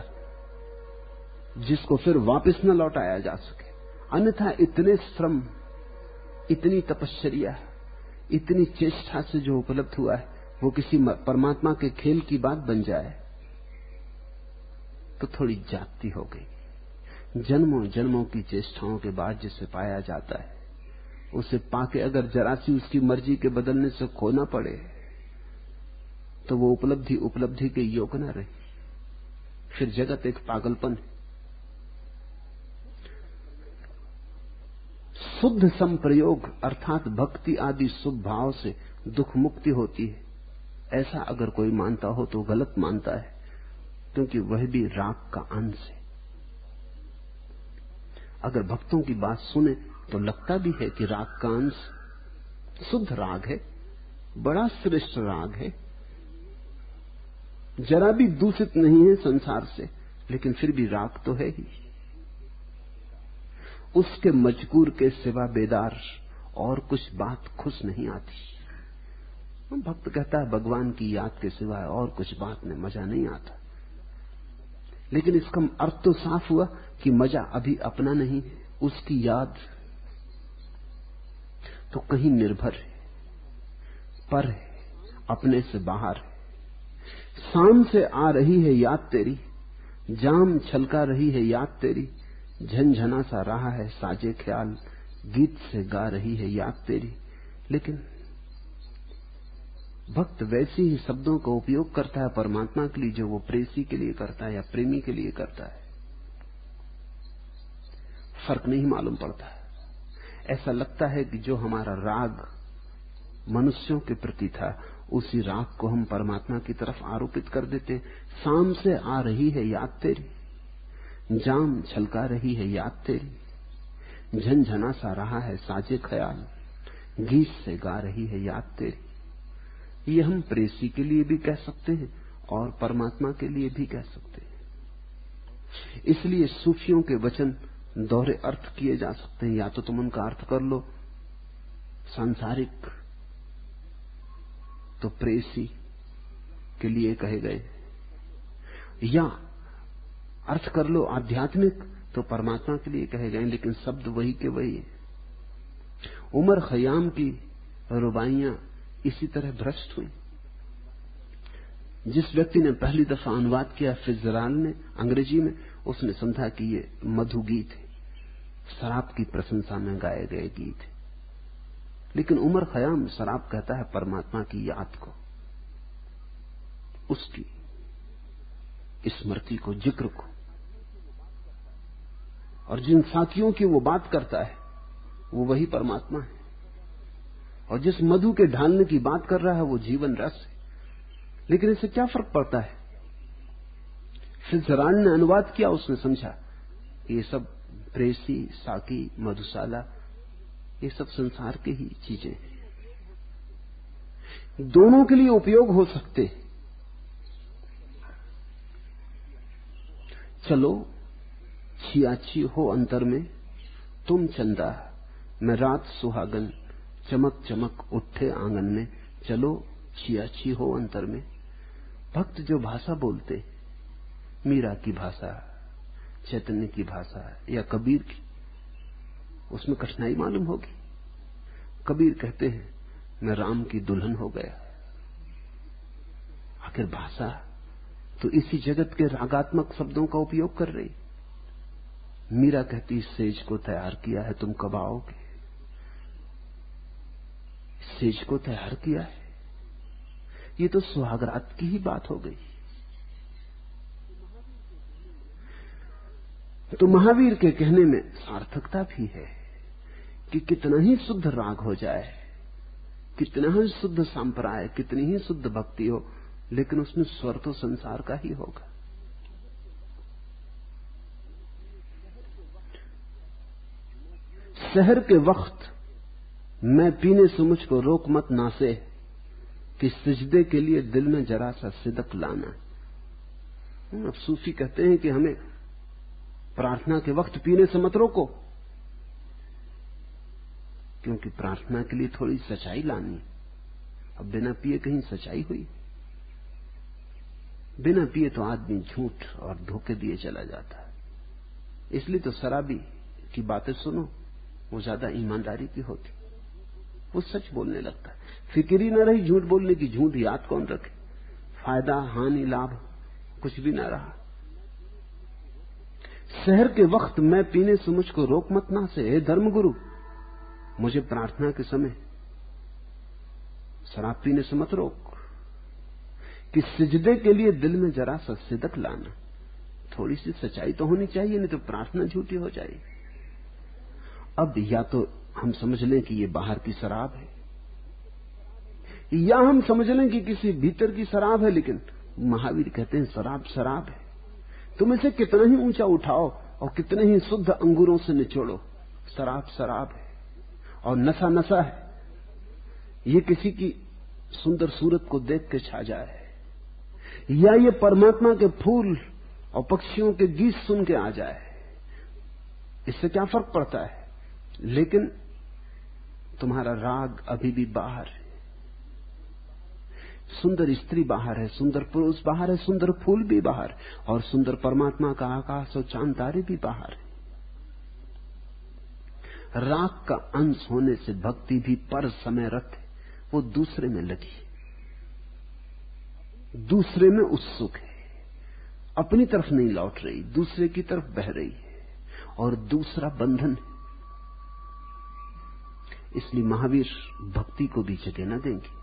A: जिसको फिर वापस न लौटाया जा सके। अन्यथा इतने श्रम, इतनी तपश्चर्या, इतनी चेष्टा से जो उपलब्ध हुआ है वो किसी परमात्मा के खेल की बात बन जाए तो थोड़ी जाती हो गई। जन्मों जन्मों की चेष्टाओं के बाद जिसे पाया जाता है उसे पाके अगर जरा सी उसकी मर्जी के बदलने से खोना पड़े तो वो उपलब्धि के योग्य न रही। फिर जगत एक पागलपन है। शुद्ध संप्रयोग अर्थात भक्ति आदि शुभ भाव से दुख मुक्ति होती है, ऐसा अगर कोई मानता हो तो गलत मानता है, क्योंकि वह भी राग का अंश है। अगर भक्तों की बात सुने तो लगता भी है कि राग का अंश शुद्ध राग है, बड़ा श्रेष्ठ राग है, जरा भी दूषित नहीं है संसार से, लेकिन फिर भी राग तो है ही। उसके मजकूर के सिवा बेदार और कुछ बात खुश नहीं आती। भक्त कहता है भगवान की याद के सिवा और कुछ बात में मजा नहीं आता, लेकिन इसका अर्थ तो साफ हुआ कि मजा अभी अपना नहीं है, उसकी याद तो कहीं निर्भर है, पर है, अपने से बाहर है। शाम से आ रही है याद तेरी, जाम छलका रही है याद तेरी, झनझना सा रहा है साजे ख्याल, गीत से गा रही है याद तेरी। लेकिन भक्त वैसे ही शब्दों का उपयोग करता है परमात्मा के लिए जो वो प्रेसी के लिए करता है या प्रेमी के लिए करता है। फर्क नहीं मालूम पड़ता। ऐसा लगता है कि जो हमारा राग मनुष्यों के प्रति था उसी राग को हम परमात्मा की तरफ आरोपित कर देते। शाम से आ रही है याद तेरी, जाम छलका रही है याद तेरी, झनझना सा रहा है साजे ख्याल, गीत से गा रही है याद तेरी। ये हम प्रेसी के लिए भी कह सकते हैं और परमात्मा के लिए भी कह सकते हैं। इसलिए सूफियों के वचन दोहरे अर्थ किए जा सकते हैं। या तो तुम उनका अर्थ कर लो सांसारिक, तो प्रेसी के लिए कहे गए, या अर्थ कर लो आध्यात्मिक, तो परमात्मा के लिए कहे गए, लेकिन शब्द वही के वही है। उमर खयाम की रुबाइयां इसी तरह भ्रष्ट हुई। जिस व्यक्ति ने पहली दफा अनुवाद किया फिट्जराल्ड ने अंग्रेजी में, उसने समझा कि ये मधु गीत है, शराब की प्रशंसा में गाए गए गीत है। लेकिन उमर खयाम शराब कहता है परमात्मा की याद को, उसकी स्मृति को, जिक्र को। और जिन साथियों की वो बात करता है वो वही परमात्मा है। और जिस मधु के ढालने की बात कर रहा है वो जीवन रस है। लेकिन इससे क्या फर्क पड़ता है? फिट्जराल्ड ने अनुवाद किया, उसने समझा ये सब प्रेसी, साकी, मधुशाला, ये सब संसार की ही चीजें हैं, दोनों के लिए उपयोग हो सकते। चलो छियाछी हो अंतर में, तुम चंदा मैं रात सुहागन, चमक चमक उठे आंगन में, चलो छियाछी हो अंतर में। भक्त जो भाषा बोलते, मीरा की भाषा, चैतन्य की भाषा या कबीर की, उसमें कठिनाई मालूम होगी। कबीर कहते हैं मैं राम की दुल्हन हो गया। आखिर भाषा तो इसी जगत के रागात्मक शब्दों का उपयोग कर रही। मीरा कहती सेज को तैयार किया है, तुम कब आओगे? सेज को तैयार किया है, ये तो सुहागरात की ही बात हो गई। तो महावीर के कहने में सार्थकता भी है कि कितना ही शुद्ध राग हो जाए, कितना ही शुद्ध संप्राय, कितनी ही शुद्ध भक्ति हो, लेकिन उसमें स्वर तो संसार का ही होगा। शहर के वक्त मैं पीने से मुझको रोक मत नासे, कि सिजदे के लिए दिल में जरा सा सिदक लाना। अब सूफी कहते हैं कि हमें प्रार्थना के वक्त पीने से मत रोको, क्योंकि प्रार्थना के लिए थोड़ी सच्चाई लानी। अब बिना पिए कहीं सच्चाई हुई? बिना पिए तो आदमी झूठ और धोखे दिए चला जाता है। इसलिए तो शराबी की बातें सुनो, वो ज्यादा ईमानदारी की होती, वो सच बोलने लगता है। फिक्र ही न रही झूठ बोलने की, झूठ याद कौन रखे, फायदा हानि लाभ कुछ भी ना रहा। शहर के वक्त मैं पीने से मुझको रोक मत ना से, हे धर्मगुरु मुझे प्रार्थना के समय शराब पीने से मत रोक, कि सिजदे के लिए दिल में जरा सा सिदक लाना। थोड़ी सी सच्चाई तो होनी चाहिए, नहीं तो प्रार्थना झूठी हो जाएगी। अब या तो हम समझ लें कि ये बाहर की शराब है, या हम समझ लें कि किसी भीतर की शराब है। लेकिन महावीर कहते हैं शराब शराब है, तुम इसे कितना ही ऊंचा उठाओ और कितने ही शुद्ध अंगूरों से निचोड़ो, शराब शराब है और नशा नशा है। ये किसी की सुंदर सूरत को देख के छा जाए, या ये परमात्मा के फूल और पक्षियों के गीत सुन के आ जाए, इससे क्या फर्क पड़ता है। लेकिन तुम्हारा राग अभी भी बाहर है, सुंदर स्त्री बाहर है, सुंदर पुरुष बाहर है, सुंदर फूल भी बाहर, और सुंदर परमात्मा का आकाश और चांद तारे भी बाहर है। राग का अंश होने से भक्ति भी पर समय रत है, वो दूसरे में लगी, दूसरे में उत्सुक है, अपनी तरफ नहीं लौट रही, दूसरे की तरफ बह रही है, और दूसरा बंधन है। इसलिए महावीर भक्ति को भी जगह न देंगे।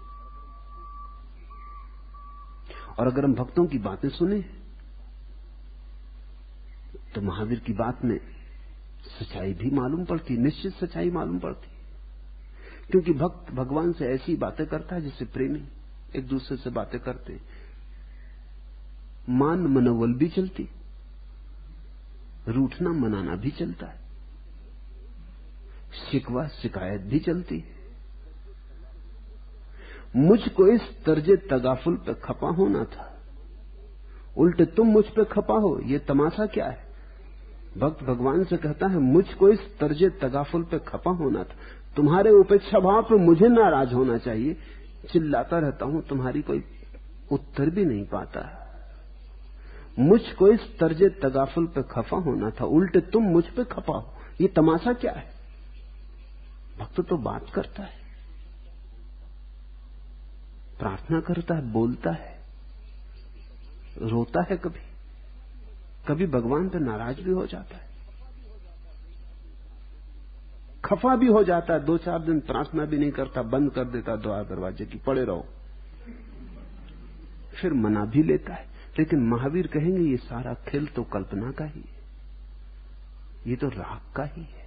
A: और अगर हम भक्तों की बातें सुने तो महावीर की बात में सच्चाई भी मालूम पड़ती, निश्चित सच्चाई मालूम पड़ती, क्योंकि भक्त भगवान से ऐसी बातें करता है जैसे प्रेमी एक दूसरे से बातें करते। मान मनोवल भी चलती, रूठना मनाना भी चलता है, शिकवा शिकायत भी चलती है। मुझको इस तर्जे तगाफुल पे खपा होना था, उल्टे तुम मुझ पे खपा हो, ये तमाशा क्या है। भक्त भगवान से कहता है मुझको इस तर्जे तगाफुल पे खपा होना था, तुम्हारे उपेक्षा भाव पे मुझे नाराज होना चाहिए। चिल्लाता रहता हूं, तुम्हारी कोई उत्तर भी नहीं पाता। मुझको इस तर्जे तगाफुल पे खफा होना था, उल्टे तुम मुझ पे खपा हो, ये तमाशा क्या है। भक्त तो बात करता है, प्रार्थना करता है, बोलता है, रोता है, कभी कभी भगवान पे नाराज भी हो जाता है, खफा भी हो जाता है। 2-4 दिन प्रार्थना भी नहीं करता, बंद कर देता द्वार दरवाजे की, पड़े रहो, फिर मना भी लेता है। लेकिन महावीर कहेंगे ये सारा खेल तो कल्पना का ही है, ये तो राग का ही है।